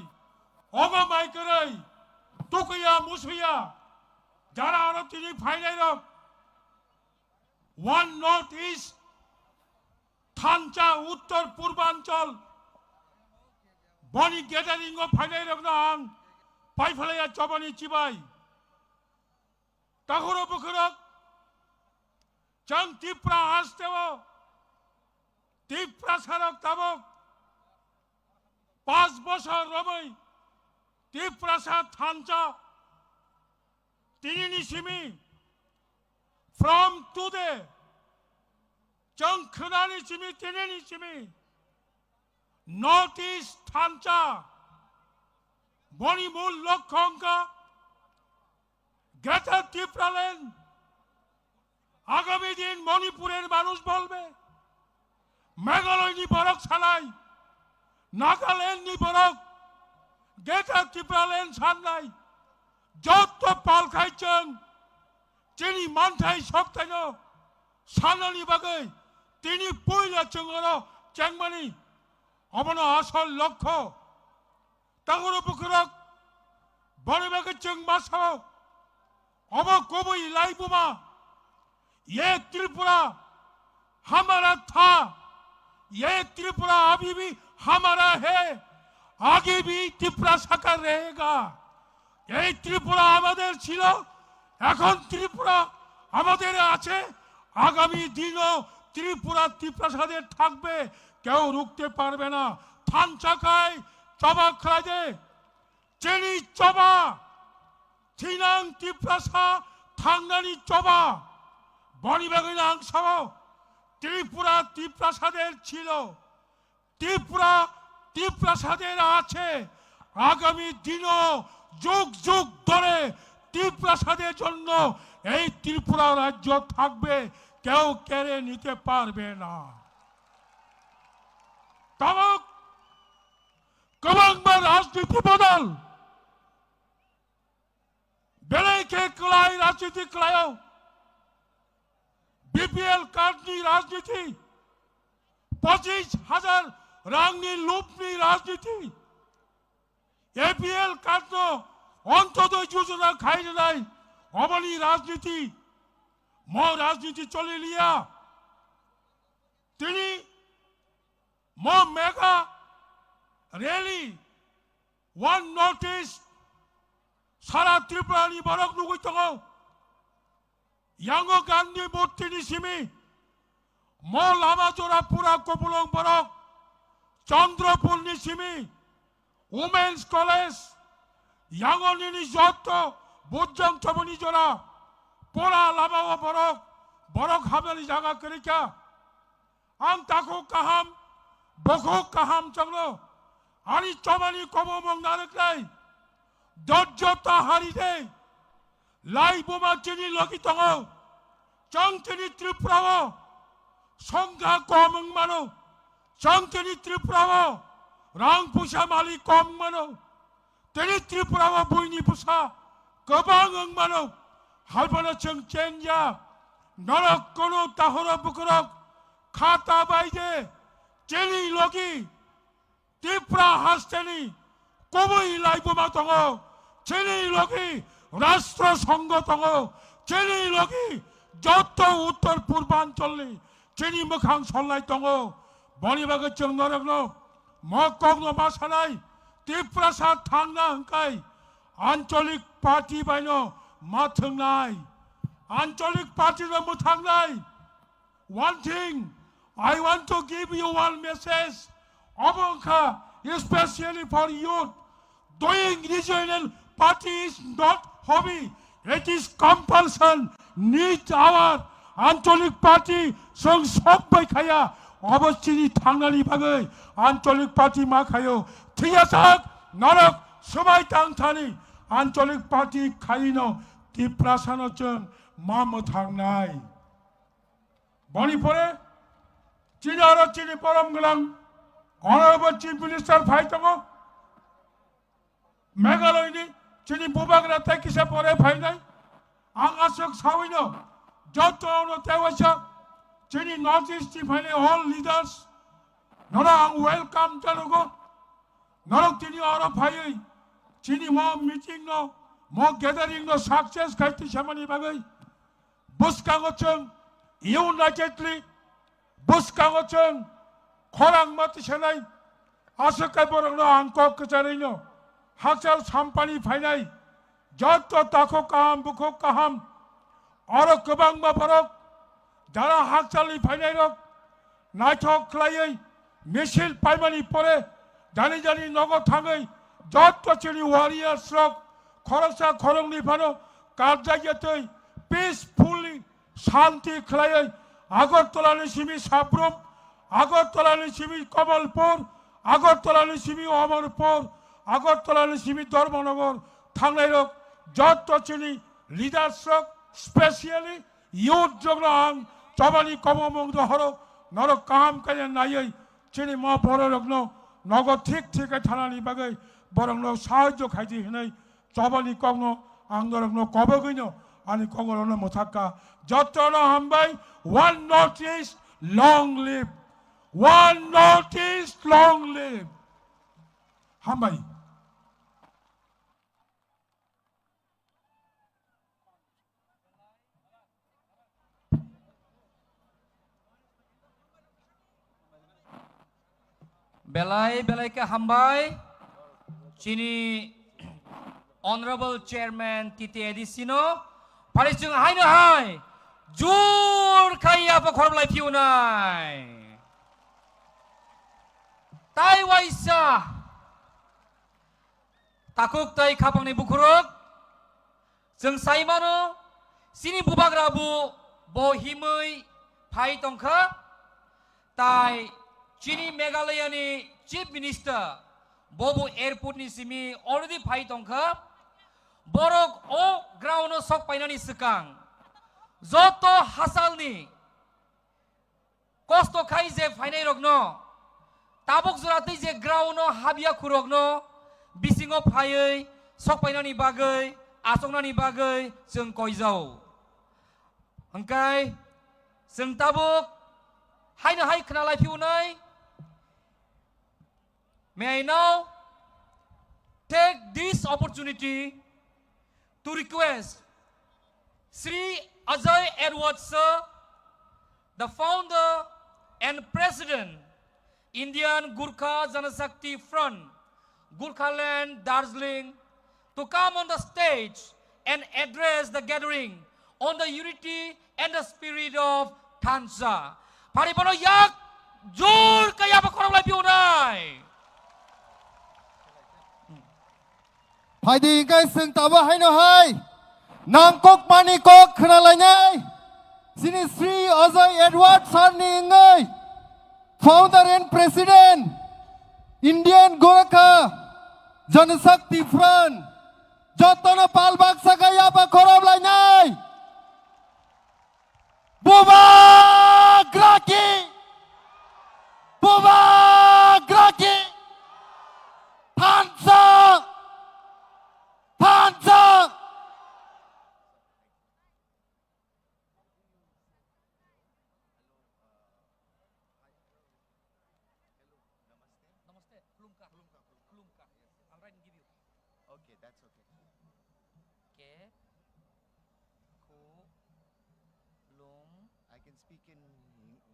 Oga Maikarai, Tukuya Musuya, Jara Arotini Final Rock, One Northeast, Thancha Uttar Purbanchal, Boni Gathering of Final Rock Nang, Paifalaya Chobani Chibai, Takuro Bukurok, Chang Tipra Hastevo, Tipra Sarok Tabok, Pas Bosha Robai, Tipra Sat Thancha, Tinini Simi, from today, Chang Khunani Simi, Tinini Simi, Northeast Thancha, Bonimul Lokkonga, Gata Tipra Land, আগামী দিন মণিপুরের মানুষ বলবে মেঘালয় নি বরক ছালাই নাগাল্যান্ড নি বরক গেটা ত্রিপুরাল্যান্ড ছাড়লাই যত পাল খাইছেন চিনি মানথাই সপ্তাহ সানানি বাগৈ তিনি পয়লা চঙ্গর চেংমানি অবন আসল লক্ষ্য তাগর পুকুরক বড়বাগে চেং মাসাও অব কবই লাইবুমা ये त्रिपुरा हमारा था, ये त्रिपुरा अभी भी हमारा है, आगे भी त्रिपुरा साकार रहेगा। ये त्रिपुरा আমাদের ছিল, এখন ত্রিপুরা আমাদের আছে, আগামী দিনও ত্রিপুরা ত্রিপ্রাসাদের থাকবে, কেউ রুখতে পারবে না। থানচা খায়, চবা খায় দে, চেনি চবা, থিনাং ত্রিপ্রাসা, থাঙ্গানি চবা। বনিবাগৈ অংশ ত্রিপুরা ত্রিপ্রাসাদের ছিল, ত্রিপুরা ত্রিপ্রাসাদের আছে, আগামী দিনও যুগ যুগ ধরে ত্রিপ্রাসাদের জন্য এই ত্রিপুরা রাজ্য থাকবে, কেউ কেড়ে নিতে পারবে না। তবে কবাংবার রাজনীতি বদল বেলাইকে কলাই রাজনীতি কলায় बीपीएल कार्डनी राजनीति 25,000 रांगनी लूपनी राजनीति एपीएल कार्डनो अंत्योदय योजना खाई जाए अबनी राजनीति म राजनीति चले लिया तिनी म मेगा रैली वन नोटिस सारा त्रिपुरानी बरक नुगै दङ Yango Gandhi Murti Nisimi, Mo Lama Jora Pura Kopulong Borok, Chandrapur Nisimi, Women's College, Yango Nini Jotto, Bujang Chabuni Jora, Pura Lama Borok, Borok Hameli Jaga Kerika, Am Taku Kaham, Boko Kaham Changlo, Ani Chabani Kobo Mongnareklai, Dodjota Haride, Lai Boma Chini Loki Tongo, Chang Chini Tripurao, সংখ্যা কম মানো সংকেনি ত্রিপুরা রাং পুষা মালি কম মানো তেনি ত্রিপুরা বইনি পুষা गोबां मानो हालबाना जों चेंजा नरक कोनो ताहरा बुकरक खाता बाइजे चेली लोगी त्रिपुरा हास्टेनी कबई लाइबमा दङ चेली लोगी राष्ट्र संघ दङ चेली लोगी जत उत्तर पूर्वांचलनि चेनी मोखां सल्लाय दङ बनिबागो जों नरकनो मकगनो मासानाय त्रिपुरासा थांना हंखाय आंचलिक पार्टी बायनो माथोंनाय आंचलिक पार्टी नो मुथांनाय one thing I want to give you one message abongkha especially for youth doing regional party is not hobby it is compulsion need our आंचलिक पार्टी जों सबबाय खाया अबस्थिनि थांनानै बागै आंचलिक पार्टी मा खायो थियासाक नरक सबाय थांथानि आंचलिक पार्टी खाइनो त्रिपुरासानो जों मा मोथांनाय बनिपरे चीन आरो चीनी परम गोनां अनरेबल चीफ मिनिस्टार फाइ दङ मेघालयनि चीनी बुबाग्रा ताइकिसा परे फाइनाय आं आसक सावैनो जतनो तेवासा चीनी नॉर्थ ईस्ट फाइनाय ऑल लीडर्स नरा आं वेलकाम जानुगो नरक तिनी आरो फायै चीनी मो मीटिंग नो मो गैदरिंग नो सक्सेस खाइति सामानि बागै बुसकांगो जों इउनाइटेडलि बुसकांगो जों खरां मातिसानाय आसकाय बरंनो आंको कचारैनो हाकसाल साम्पानि फाइनाय जत ताखो काहाम बुखो काहाम आरो गोबां माफारक जारा हाकसालनि फाइनाय रक नायथक खलायै मिसिल पाइमानि परे जानि जानि नगो थाङै जत चीनी वारियार्स रक खरसा खरंनि फानो कारजायतै पीसफुली शांति खलायै आगरतलानि सिमि साब्रम आगरतलानि सिमि कमलपुर आगरतलानि सिमि अमरपुर आगरतलानि सिमि धर्मनगर थांनाय रक जत चीनी लीडर्स रक स्पेशली यूथ जग्न आं जबानि कममंग हरो नरक काम काया नायै चीनी मा बर रकनो नगद ठीक ठीक थानानि बागै बरंनो साहाय्य खाइदि हनै जबानि कगनो आं नरकनो कबगैनो आनि कगनो मोथाका जतनो हामबाय one north east long live हामबाय बेलाय बेलायके हामबाय चीनी ऑनरेबल चेयरमैन टीटी एडिसिनो फारिसजों हायनो हाय जुर खाया पखरबलाय फिउनाय ताइ वाइसा ताकुक ताइ खापांनि बुखुरुक जों साइमानो सिनि बुबाग्राबु बहिमै फाइ तंखा ताइ चीनी मेघालयनि चीफ मिनिस्टर बबु एयरपोर्ट नि सिमी अलरेडी फाइ तंखा बरक ओ ग्राउन्ड सक पाइनानि सिगां जत हासालनि कस्त खाइ जे फाइनाय रगनो ताबक जरातै जे ग्राउन्ड हाबिया खुरगनो बिसिङो फायै सक पाइनानि बागै आसंनानि बागै जों कयजाव हंकाय जों ताबक हायनो हाय खोनालाय फिउनाय May I now take this opportunity to request Sri Ajay Edward sir, the founder and president, Indian Gurkha Janashakti Front, Gurkhaland, Darjeeling, to come on the stage and address the gathering on the unity and the spirit of Tansa. Paribono yak jur kaya pakorolay piunay. Pwede guys sing tawa hay no hay nangkok manikok kanalanay sini Sri Ajay Edward Sarni ngay founder and president Indian Gurkha Janashakti Front jotono palbak sagaya pa korab lainay Bubagraki! Bubagraki! Tanza! Tanza! Okay, that's okay. Ke, ku, lum. I can speak in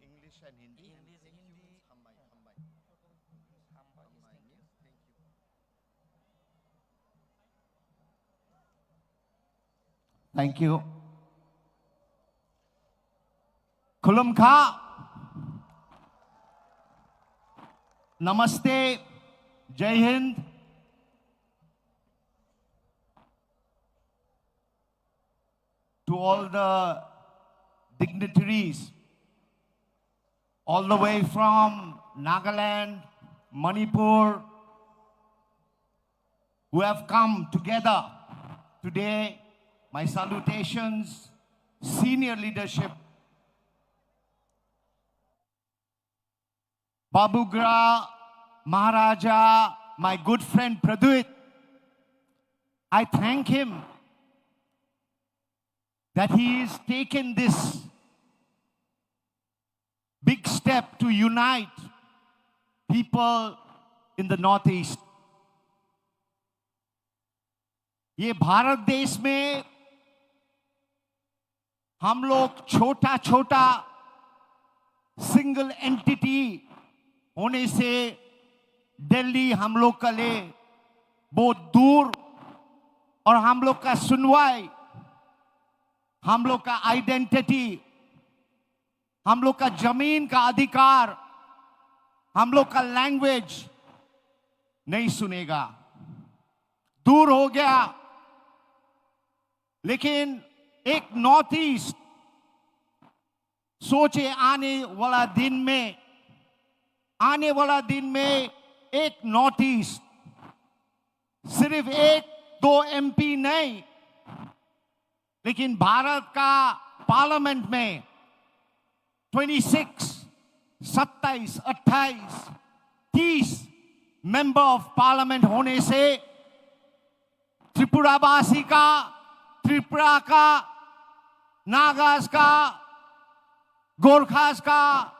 English and Hindi. English, Hindi. Hambai. Hamba, yes, thank you. Thank you. Khulum Kha. Namaste. Jai Hind. To all the dignitaries, all the way from Nagaland, Manipur, who have come together today, my salutations, senior leadership, Babugra, Maharaja, my good friend Praduit, I thank him that he has taken this big step to unite people in the Northeast. ये भारत देश में हम लोग छोटा छोटा single entity होने से दिल्ली हम लोग का ले बहुत दूर, और हम लोग का सुनवाई, हम लोग का आइडेंटिटी, हम लोग का जमीन का अधिकार, हम लोग का लैंग्वेज नहीं सुनेगा, दूर हो गया। लेकिन एक नॉर्थ ईस्ट सोचे आने वाला दिन में एक नॉर्थ ईस्ट सिर्फ एक दो एमपी नहीं, लेकिन भारत का पार्लियामेंट में 26, 27, 28, 30 मेंबर ऑफ पार्लियामेंट होने से त्रिपुरावासी का, त्रिपुरा का, नागास का, गोरखास का,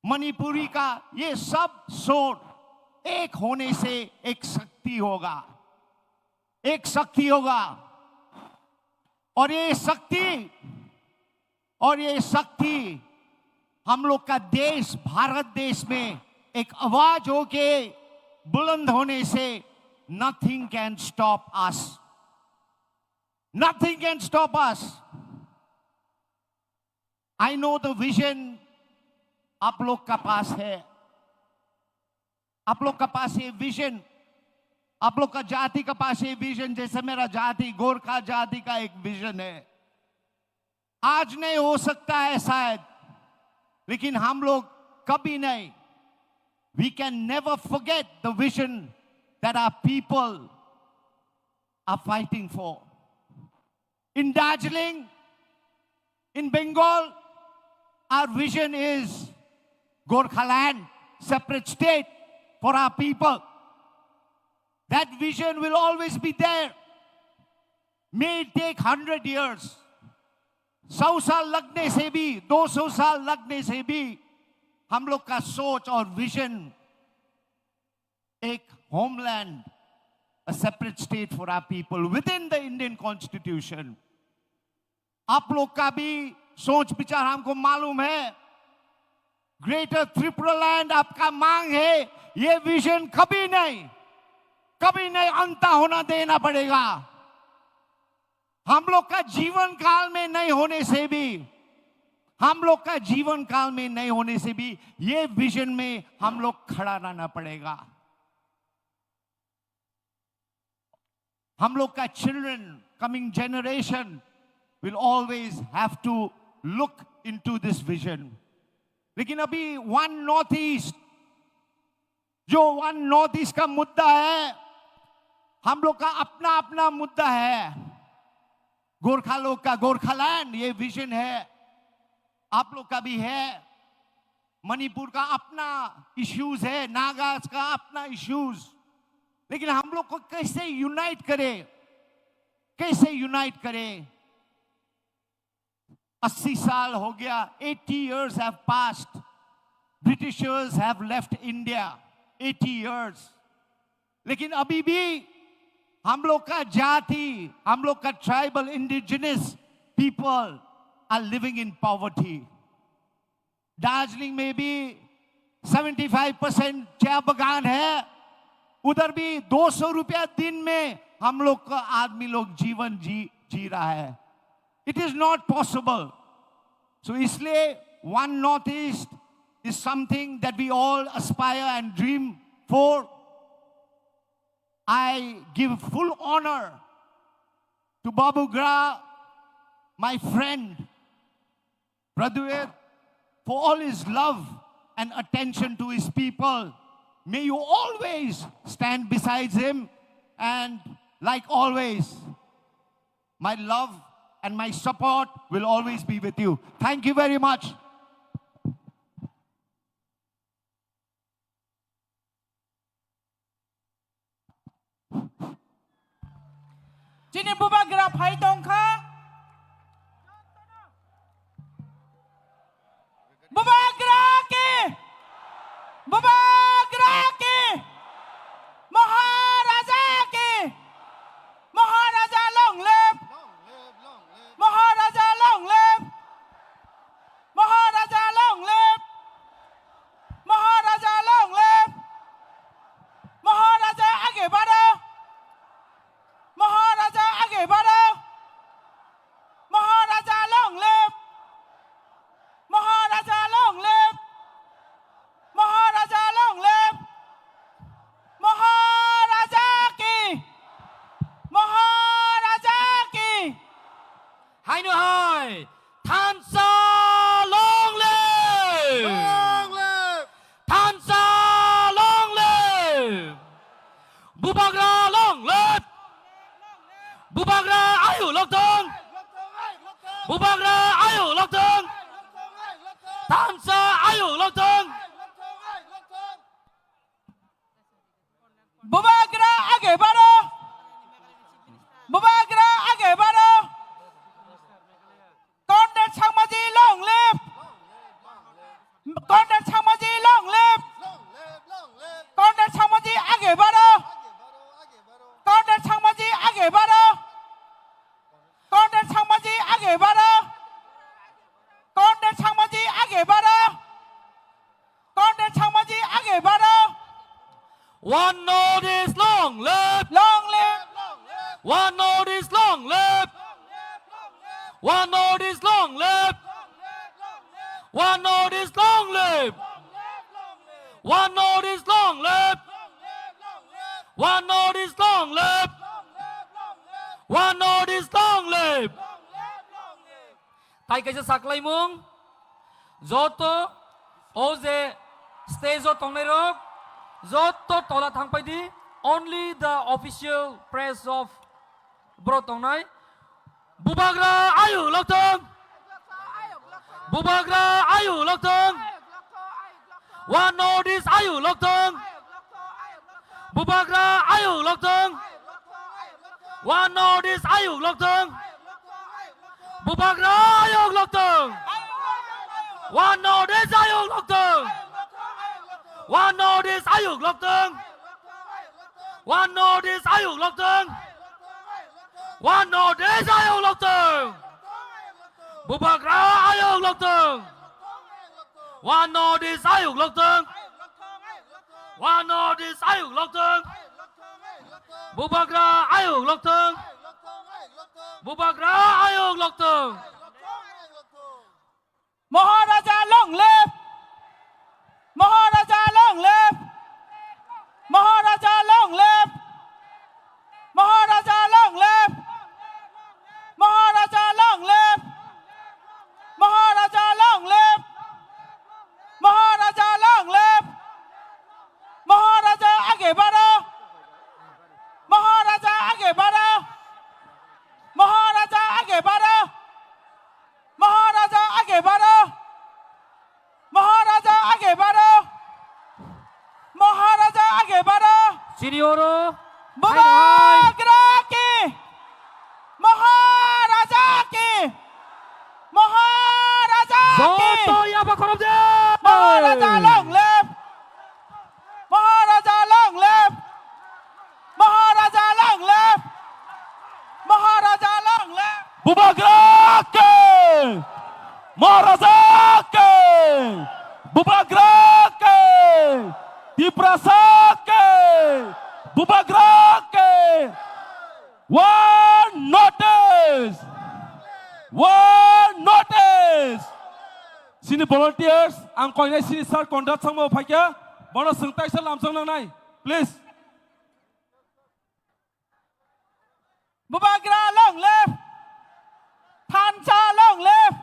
मणिपुरी का, ये सब सोच एक होने से एक शक्ति होगा, एक शक्ति होगा। और ये शक्ति हम लोग का देश, भारत देश में एक आवाज होके बुलंद होने से nothing can stop us. Nothing can stop us. I know the vision आप लोग का पास है, आप लोग का पास ये विजन, आप लोग का जाति का पास ये विजन, जैसे मेरा जाति गोरखा जाति का एक विजन है। आज नहीं हो सकता है शायद, लेकिन हम लोग कभी नहीं, we can never forget the vision that our people are fighting for. In Darjeeling, in Bengal, our vision is Gorkhaland, separate state for our people. That vision will always be there. May it take 100 years. 100 साल लगने से भी, 200 साल लगने से भी हम लोग का सोच और विजन एक homeland, a separate state for our people within the Indian Constitution. आप लोग का भी सोच विचार हमको मालूम है। ग्रेटर त्रिपुरा लैंड आपका मांग है, ये विजन कभी नहीं अंत होना देना पड़ेगा। हम लोग का जीवन काल में नहीं होने से भी ये विजन में हम लोग खड़ा रहना पड़ेगा। हम लोग का children, coming generation will always have to look into this vision. लेकिन अभी वन नॉर्थ ईस्ट का मुद्दा है, हम लोग का अपना मुद्दा है। गोरखा लोग का गोरखालैंड, ये विजन है, आप लोग का भी है। मणिपुर का अपना इश्यूज है, नागास का अपना इश्यूज, लेकिन हम लोग को कैसे यूनाइट करें, कैसे यूनाइट करें? 80 साल हो गया, 80 years have passed. Britishers have left India, 80 years. लेकिन अभी भी हम लोग का जाति, हम लोग का tribal indigenous people are living in poverty. Darjeeling में भी 75% चाय बगान है, उधर भी 200 रुपया दिन में हम लोग का आदमी लोग जीवन जी रहा है। It is not possible. So इसलिए one Northeast is something that we all aspire and dream for. I give full honor to Babu Gra, my friend, Pradyut, for all his love and attention to his people. May you always stand beside him, and like always, my love and my support will always be with you. Thank you very much. Chini bubagra phai tongkha. Bubagra ki. Bubagra ki. Maharaja ki. Maharaja long live. Maharaja long live. Maharaja long live. Maharaja long live. Maharaja आगे बढ़ो. Maharaja आगे बढ़ो. Maharaja long live. Maharaja long live. Maharaja long live. Maharaja ki. Maharaja ki. Hai nu hai, Thansa long live! Long live! Thansa long live! Bubagra long live! Bubagra ayu lộc tông! Bubagra ayu lộc tông! Thansa ayu lộc tông! Bubagra आगे बढ़ो. Bubagra आगे बढ़ो. Comrade Changmaji long live. Comrade Changmaji long live. Comrade Changmaji आगे बढ़ो. Comrade Changmaji आगे बढ़ो. Comrade Changmaji आगे बढ़ो. Comrade Changmaji आगे बढ़ो. Comrade Changmaji आगे बढ़ो. One Northeast long live! Long live. One Northeast long live! One Northeast long live! One Northeast long live! One Northeast long live! One Northeast long live! One Northeast long live! Tay kaisa saklay mong Zoto Oze stage o tongnay rok Zoto tola thangpay di only the official press of Bro tongnay Bubagra ayu lộc tông! Bubagra ayu lộc tông! One Northeast ayu lộc tông! Bubagra ayu lộc tông! One Northeast ayu lộc tông! Bubagra ayu lộc tông! One Northeast ayu lộc tông! One Northeast ayu lộc tông! One Northeast ayu lộc tông! One Northeast ayu lộc tông! Bubagra ayu lộc tông! One Northeast ayu lộc tông! One Northeast ayu lộc tông! Bubagra ayu lộc tông! Bubagra ayu lộc tông! Maharaja long live. Maharaja long live. Maharaja long live. Maharaja long live. Maharaja long live. Maharaja long live. Maharaja long live. Maharaja आगे बढ़ो. Maharaja आगे बढ़ो. Maharaja आगे Sini oro. Bubagra ki Maharaja ki Maharaja ki Joto Yapa Korobje. Maharaja long live Maharaja long live Maharaja long live Maharaja long live Bubagra ke Maharaja ke Bubagra ke Tiprasa ke Bubagra ke One notice Sini volunteers ang koinai sini sar kondat sangmo phaikia bono sengtai sal lamsang nai please Bubagra long live Thancha long live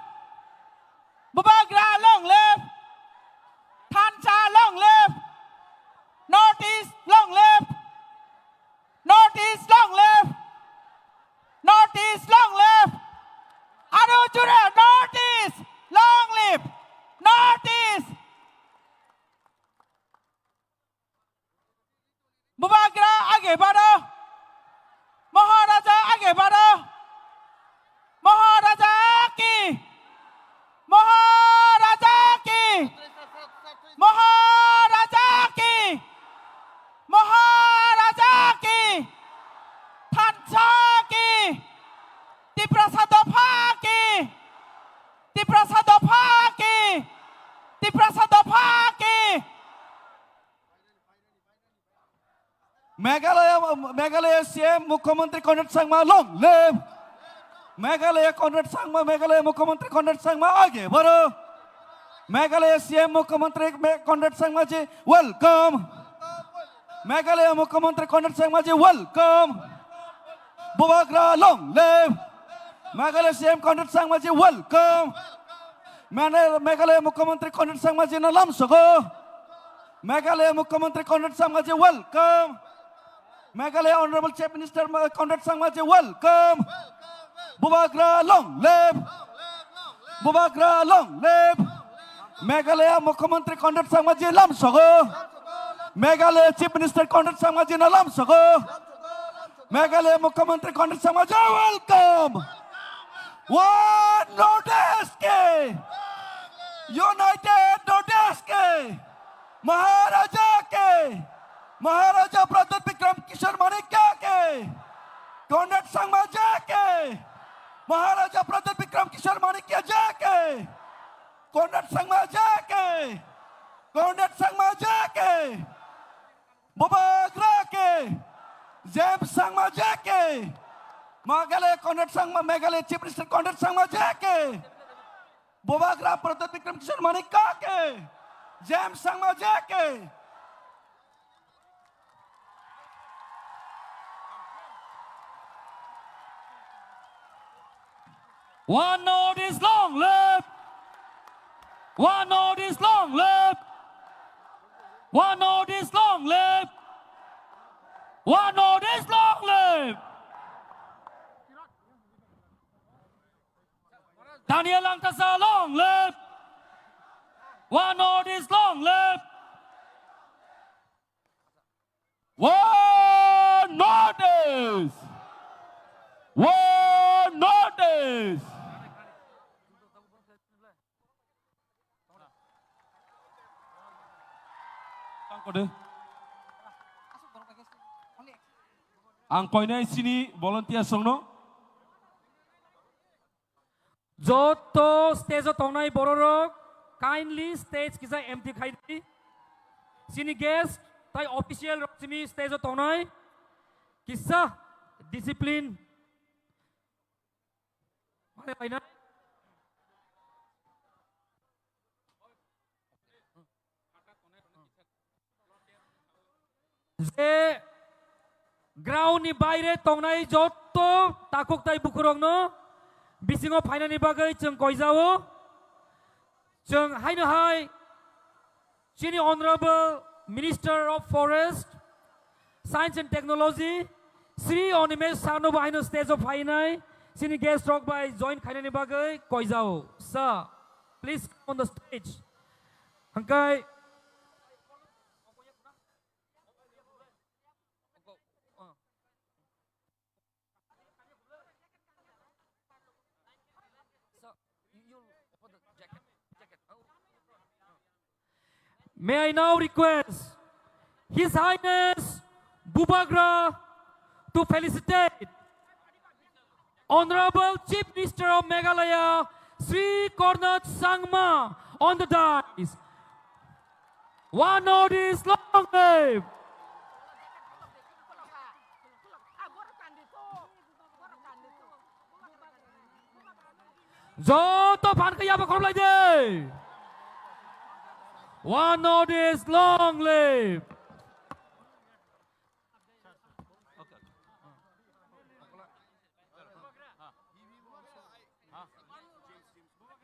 Bubagra long live Thancha long live Northeast long live Northeast long live Northeast long live Arujura Northeast long live Northeast Bubagra आगे बढ़ो महाराजा आगे बढ़ो महाराजा की महाराजा की महाराजा की महाराजा की थानसा की तिप्रसा दफा की तिप्रसा दफा की तिप्रसा दफा की मेघालय सीएम मुख्यमंत्री कॉन्रेड संगमा लॉन्ग लिव मेघालय कॉन्रेड संगमा मेघालय मुख्यमंत्री कॉन्रेड संगमा आगे बढ़ो मेघालय सीएम मुख्यमंत्री कॉन्रेड संगमा जी वेलकम मेघालय मुख्यमंत्री कॉन्रेड संगमा जी वेलकम बुबाग्रा long live Meghalaya CM Conrad Sangma ji welcome Meghalaya मुख्यमंत्री कॉन्रेड संगमा जी नलाम सगो मेघालय मुख्यमंत्री Conrad Sangma ji welcome Meghalaya Honorable Chief Minister Conrad Sangma ji welcome. Bubagra long live. Bubagra long live. Meghalaya Mukhyamantri Conrad Sangma ji lam sago. Meghalaya Chief Minister Conrad Sangma ji na lam sago. Meghalaya Mukhyamantri Conrad Sangma ji welcome. One notice ke United notice ke Maharaja Pradhan Vikram Kishore Manikya ke Conrad Sangma ji ke Maharaja Pradhan Vikram Kishore Manikya ji ke Conrad Sangma ji ke Conrad Sangma ji ke Bubagra ke James Sangma ji ke Meghalaya Conrad Sangma Meghalaya Chief Minister Conrad Sangma ji ke Bubagra Pradhan Vikram Kishore Manikya ke James Sangma ji ke One note is long live. One note is long live. One note is long live. One note is long live. Daniel Langtasa long live. One note is long live. One notice. One notice. Ang koinai sini volunteer songno. Joto stage tongnai bororok kindly stage kisa empty khaidi. Sini guest tai official sini stage tongnai kisa discipline. Mana paina? Je ground ni baire tongnai joto takuk tai bukurong no bisingo paina ni bagai jeng koizao jeng haina hai sini honorable Minister of Forest Science and Technology Sri Onimesh Sano haina stage of hainai sini guest rock by join haina ni bagai koizao sir please come on the stage hangkai May I now request His Highness Bubagra to felicitate Honorable Chief Minister of Meghalaya, Sri Kornat Sangma, on the dais. One notice, long live! Joto pan kaya pa korlay day. One notice, long live.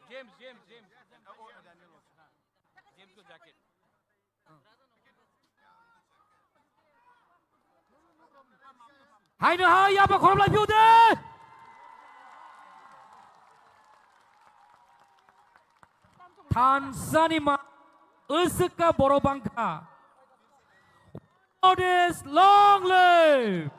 James. James ko jacket. Hai na hai ya pa korlay view day. Tanzania Usuka Borobangka. Notice, long live!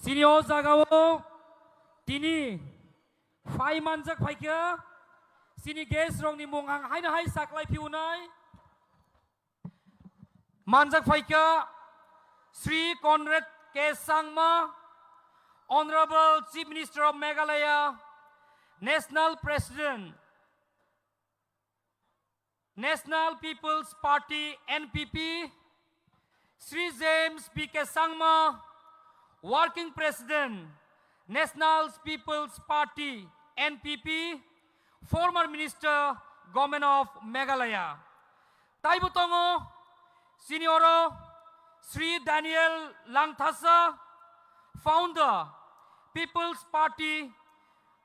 Senior Zagawo, Tini, Fai Manjak Paika, Sini Ges Rong ni Mungang, Hai na Hai Saklai Piunai, Manjak Paika, Sri Conrad K. Sangma, Honorable Chief Minister of Meghalaya, National President, National People's Party NPP, Sri James P.K. Sangma, Working President, National People's Party NPP, former Minister, Government of Meghalaya. Taibutongo, Senioro, Sri Daniel Langthasa, Founder, People's Party,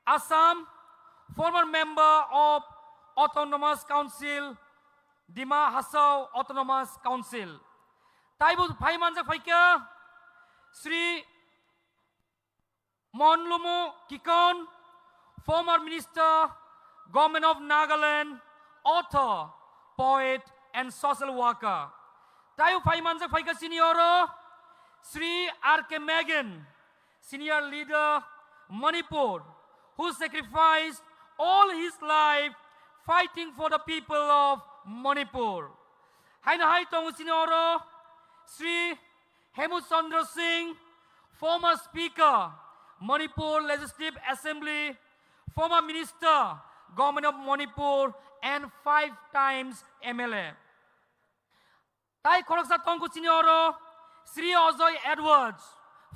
Assam, former Member of Autonomous Council, Dima Hasau Autonomous Council. Taibu Paimanjak Paika, Sri Monlumu Kikon, former Minister, Government of Nagaland, author, poet, and social worker. Tayo Paimanjak Paika Senioro, Sri R.K. Megan, senior leader, Manipur, who sacrificed all his life fighting for the people of Manipur. Hai na hai tong Senioro, Sri Hemut Chandra Singh, former Speaker, Manipur Legislative Assembly, former Minister, Government of Manipur, and 5 times MLA. Tai Khoroksa Tongku Senioro, Sri Ajoy Edwards,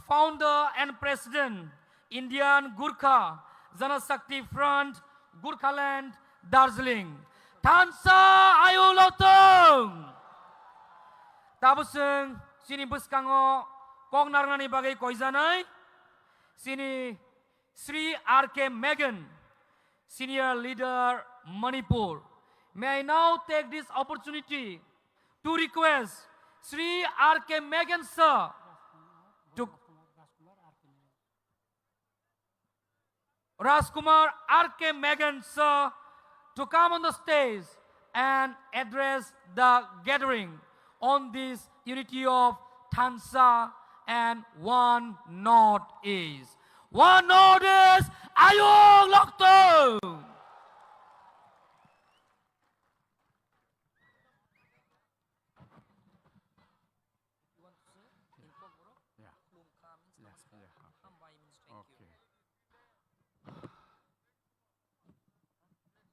Founder and President, Indian Gurkha Janashakti Front, Gurkhaland, Darjeeling. Tansa Ayu Lotong! Tabuseng, Sini Buskango, Kong Narnani Bagai Koizanai, Sini Sri R.K. Megan, Senior Leader, Manipur. May I now take this opportunity to request Sri R.K. Megan sir to Rajkumar R.K. Megan sir to come on the stage and address the gathering on this unity of Tansa and one Northeast. One Northeast, Ayung Lokto!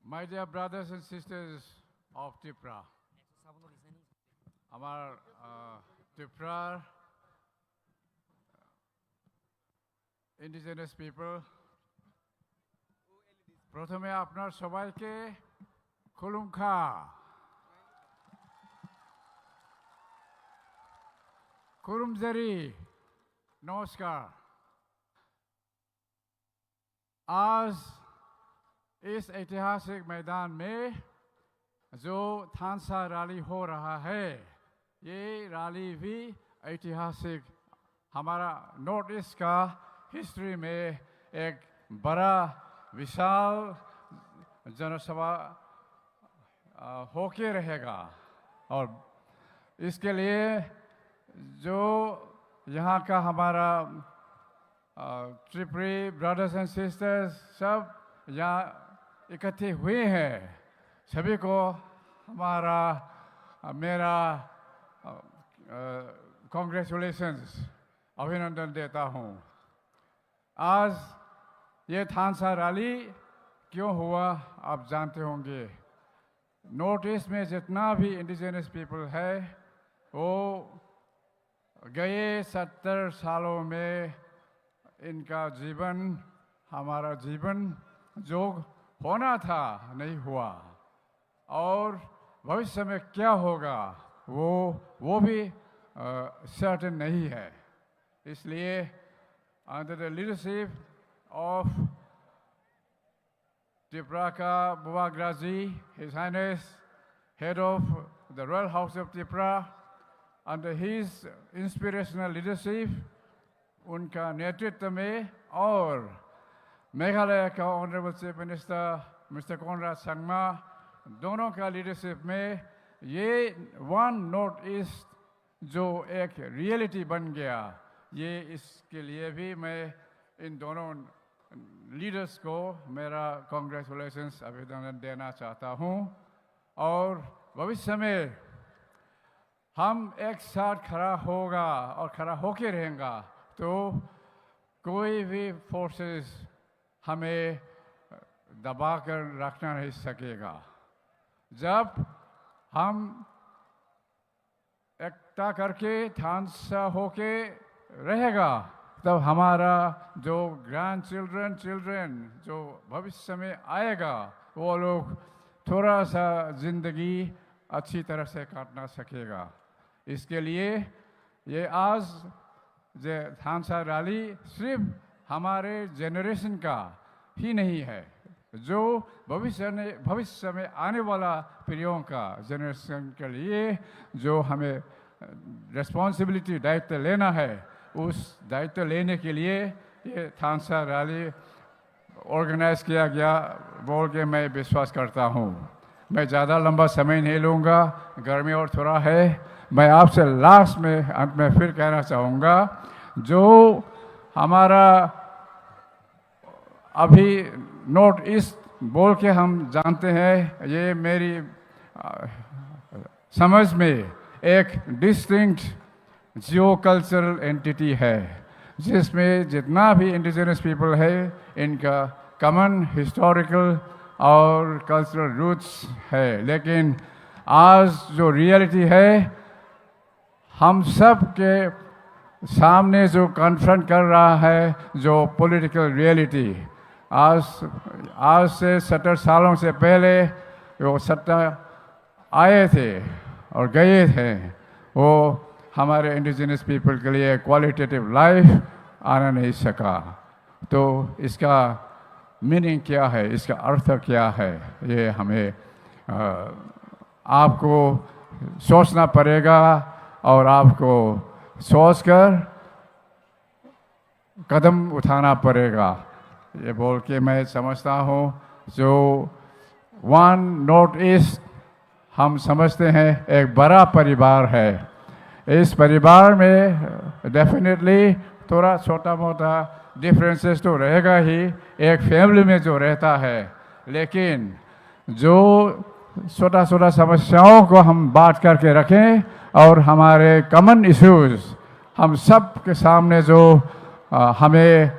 My dear brothers and sisters of Tripura, our Tripura indigenous people, প্রথমে আপনার সবাইকে খুলুমখা। कुरुमजरी नमस्कार। आज इस ऐतिहासिक मैदान में जो थानसा रैली हो रहा है, ये रैली भी ऐतिहासिक हमारा नॉर्थ ईस्ट का हिस्ट्री में एक बड़ा विशाल जनसभा होके रहेगा। और इसके लिए जो यहाँ का हमारा त्रिपुरी ब्रदर्स एंड सिस्टर्स सब यहाँ इकट्ठे हुए हैं, सभी को हमारा मेरा कांग्रेचुलेशंस अभिनंदन देता हूँ। आज ये थानसा रैली क्यों हुआ आप जानते होंगे। नॉर्थ ईस्ट में जितना भी इंडिजिनस पीपल है वो गए 70 सालों में इनका जीवन, हमारा जीवन जो होना था नहीं हुआ, और भविष्य में क्या होगा वो भी सर्टेन नहीं है। इसलिए under the leadership of Tripura Buvagraji, His Highness, Head of the Royal House of Tripura, under his inspirational leadership, उनका नेतृत्व में, और मेघालय का honourable chief minister mister Conrad Sangma, दोनों का लीडरशिप में ये वन नॉर्थ ईस्ट जो एक रियलिटी बन गया, ये इसके लिए भी मैं इन दोनों लीडर्स को मेरा कांग्रेचुलेशंस अभिनंदन देना चाहता हूँ। और भविष्य में हम एक साथ खड़ा होगा और खड़ा होके रहेगा तो कोई भी फोर्सेस हमें दबा कर रखना नहीं सकेगा। जब हम एकता करके थानसा होके रहेगा तब हमारा जो ग्रैंड चिल्ड्रन जो भविष्य में आएगा वो लोग थोड़ा सा जिंदगी अच्छी तरह से काटना सकेगा। इसके लिए ये आज जो थानसा रैली सिर्फ हमारे जनरेशन का ही नहीं है, जो भविष्य में आने वाला पीढ़ियों का जनरेशन के लिए जो हमें रिस्पॉन्सिबिलिटी दायित्व लेना है, उस दायित्व लेने के लिए ये थानसा रैली ऑर्गेनाइज किया गया बोल के मैं विश्वास करता हूँ। मैं ज़्यादा लंबा समय नहीं लूँगा, गर्मी और थोड़ा है। मैं आपसे लास्ट में अंत में फिर कहना चाहूँगा, जो हमारा अभी नॉर्थ ईस्ट बोल के हम जानते हैं, ये मेरी समझ में एक डिस्टिंक्ट जियो कल्चरल एंटिटी है, जिसमें जितना भी इंडिजिनस पीपल है इनका कॉमन हिस्टोरिकल और कल्चरल रूट्स है। लेकिन आज जो रियलिटी है, हम सब के सामने जो कन्फ्रंट कर रहा है, जो पॉलिटिकल रियलिटी, आज से 70 सालों से पहले वो सत्ता आए थे और गए थे, वो हमारे इंडिजिनस पीपल के लिए क्वालिटेटिव लाइफ आना नहीं सका। तो इसका मीनिंग क्या है, इसका अर्थ क्या है, ये हमें आपको सोचना पड़ेगा और आपको सोचकर कदम उठाना पड़ेगा। ये बोल के मैं समझता हूँ जो वन नॉर्थ ईस्ट हम समझते हैं एक बड़ा परिवार है। इस परिवार में डेफिनेटली थोड़ा छोटा मोटा डिफरेंसेस तो रहेगा ही, एक फैमिली में जो रहता है, लेकिन जो छोटा छोटा समस्याओं को हम बात करके रखें और हमारे कॉमन इश्यूज हम सब के सामने जो हमें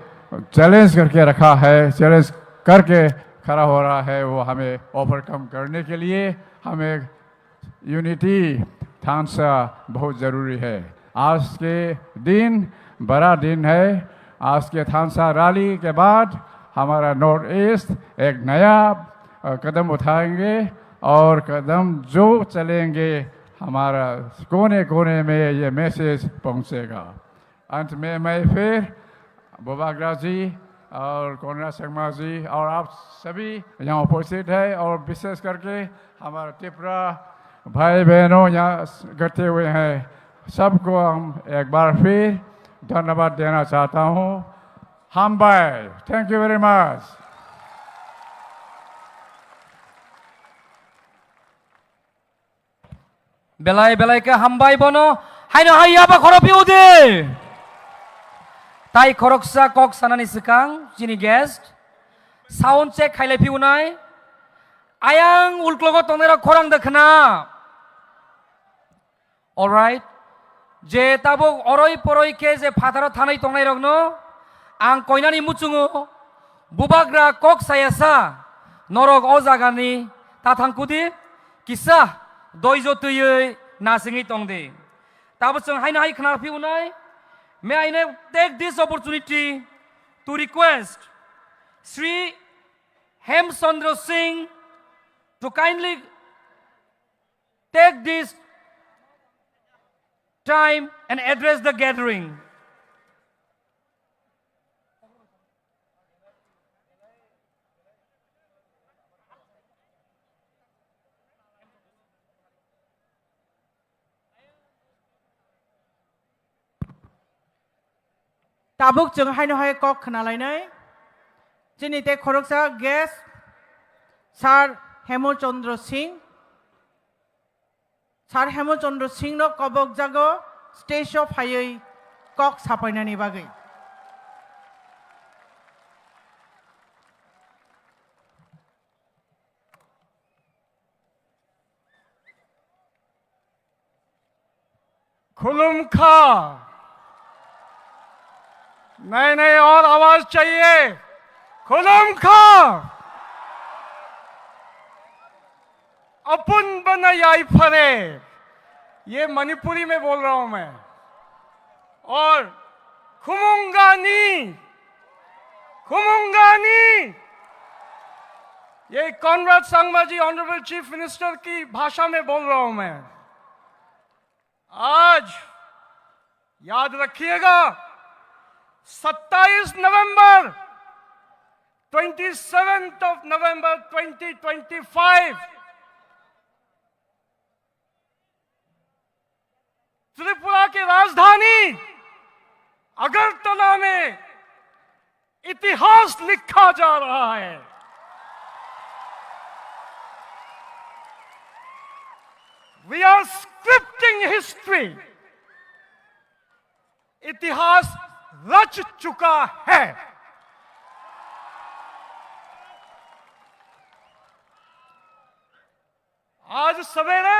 चैलेंज करके रखा है, चैलेंज करके खड़ा हो रहा है, वो हमें ओवरकम करने के लिए हमें यूनिटी थानसा बहुत ज़रूरी है। आज के दिन बड़ा दिन है। आज के थानसा रैली के बाद हमारा नॉर्थ ईस्ट एक नया कदम उठाएंगे और कदम जो चलेंगे हमारा कोने कोने में ये मैसेज पहुंचेगा। अंत में मैं फिर बुबागरा जी और कोनराड संगमा जी और आप सभी यहाँ उपस्थित है और विशेष करके हमारे त्रिपुरा भाई बहनों यहाँ इकट्ठे हुए हैं, सबको हम एक बार फिर धन्यवाद देना चाहता हूँ। हम bye, thank you very much. belai belai ke hambai bono haino hai apa khoropi ude tai khoroksa kok sanani sekang jini guest sound check khailai piunai ayang ulklogo tonera khorang dekhna all right je tabok oroi poroi ke je phatharo thanai tongnai rogno ang koinani muchungo bubagra kok sayasa norok o jagani tathangkudi kisa doijo tuyui nasingi tongde tabosong haina hai khana piunai may I take this opportunity to request Sri Hemchandra Singh to kindly take this time and address the gathering. tabuk jeng haino hai kok khnalainai jini te khoroksa guest Sir Hemchandra Singh no kobok jago stage of hayoi kok sapainani bagai खुलुम खा नहीं नहीं और आवाज चाहिए खुलुम खा अपन बना याई फरे ये मणिपुरी में बोल रहा हूं मैं और खुमुंगानी ये कॉनराड संगमा जी ऑनरेबल चीफ मिनिस्टर की भाषा में बोल रहा हूं मैं। आज याद रखिएगा 27 नवंबर 27th of November 2025 त्रिपुरा की राजधानी अगरतला में इतिहास लिखा जा रहा है। We are scripting history. इतिहास रच चुका है। आज सवेरे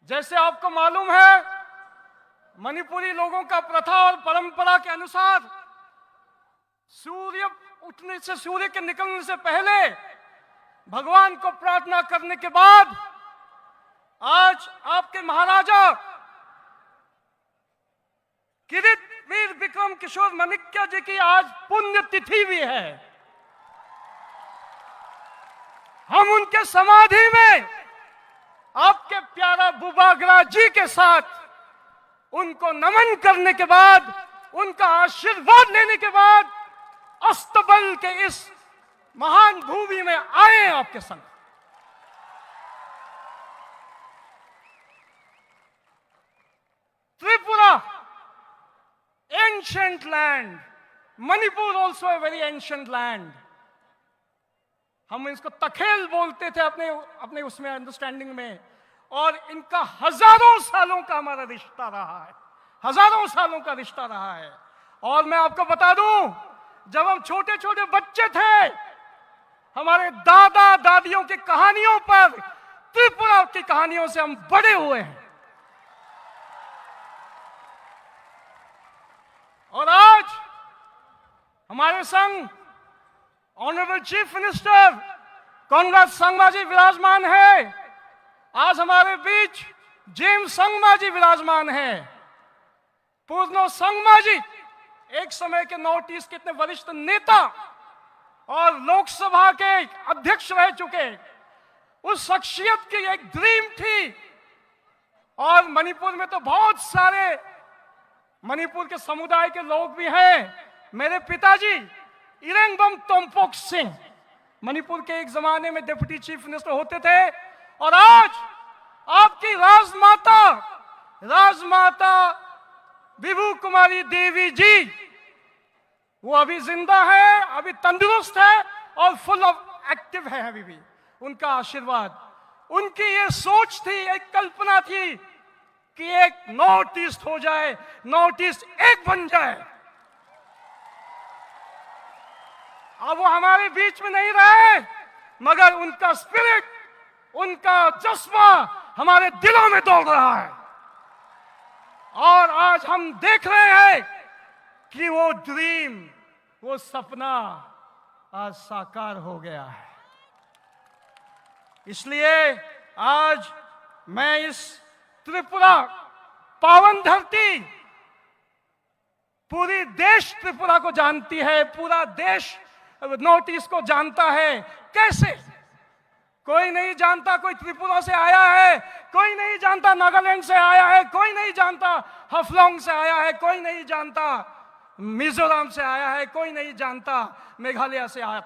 जैसे आपको मालूम है मणिपुरी लोगों का प्रथा और परंपरा के अनुसार सूर्य उठने से सूर्य के निकलने से पहले भगवान को प्रार्थना करने के बाद आज आपके महाराजा किरीट वीर विक्रम किशोर माणिक्य जी की आज पुण्य तिथि भी है। हम उनके समाधि में आपके प्यारा बुबागरा जी के साथ उनको नमन करने के बाद उनका आशीर्वाद लेने के बाद अस्तबल के इस महान भूमि में आए आपके संग। Tripura ancient land, Manipur also a very ancient land. हम इसको तखेल बोलते थे अपने उसमें अंडरस्टैंडिंग में, और इनका हजारों सालों का हमारा रिश्ता रहा है, हजारों सालों का रिश्ता रहा है। और मैं आपको बता दूं, जब हम छोटे छोटे बच्चे थे हमारे दादा दादियों की कहानियों पर, त्रिपुरा की कहानियों से हम बड़े हुए हैं। और आज हमारे संग honourable chief minister Conrad Sangma ji विराजमान है। आज हमारे बीच जेम्स संगमा जी विराजमान है। पूर्णो संगमा जी एक समय के नॉर्थ ईस्ट के इतने वरिष्ठ नेता और लोकसभा के अध्यक्ष रह चुके। उस शख्सियत की एक ड्रीम थी। और मणिपुर में तो बहुत सारे मणिपुर के समुदाय के लोग भी हैं। मेरे पिताजी इरेंगबम तोम्पोक सिंह मणिपुर के एक जमाने में डिप्टी चीफ मिनिस्टर होते थे। और आज आपकी राजमाता विभू कुमारी देवी जी, वो अभी जिंदा है, अभी तंदुरुस्त है और फुल ऑफ एक्टिव है अभी भी। उनका आशीर्वाद, उनकी ये सोच थी, एक कल्पना थी कि एक नॉर्थ ईस्ट हो जाए, नॉर्थ ईस्ट एक बन जाए। अब वो हमारे बीच में नहीं रहे, मगर उनका स्पिरिट, उनका जज्बा हमारे दिलों में दौड़ रहा है। और आज हम देख रहे हैं कि वो ड्रीम, वो सपना आज साकार हो गया है। इसलिए आज मैं इस त्रिपुरा पावन धरती, पूरी देश त्रिपुरा को जानती है, पूरा देश नॉर्थ ईस्ट को जानता है। कैसे? कोई नहीं जानता कोई त्रिपुरा से आया है, कोई नहीं जानता नागालैंड से आया है, कोई नहीं जानता हफलॉन्ग से आया है, कोई नहीं जानता मिजोरम से आया है, कोई नहीं जानता मेघालय से आया।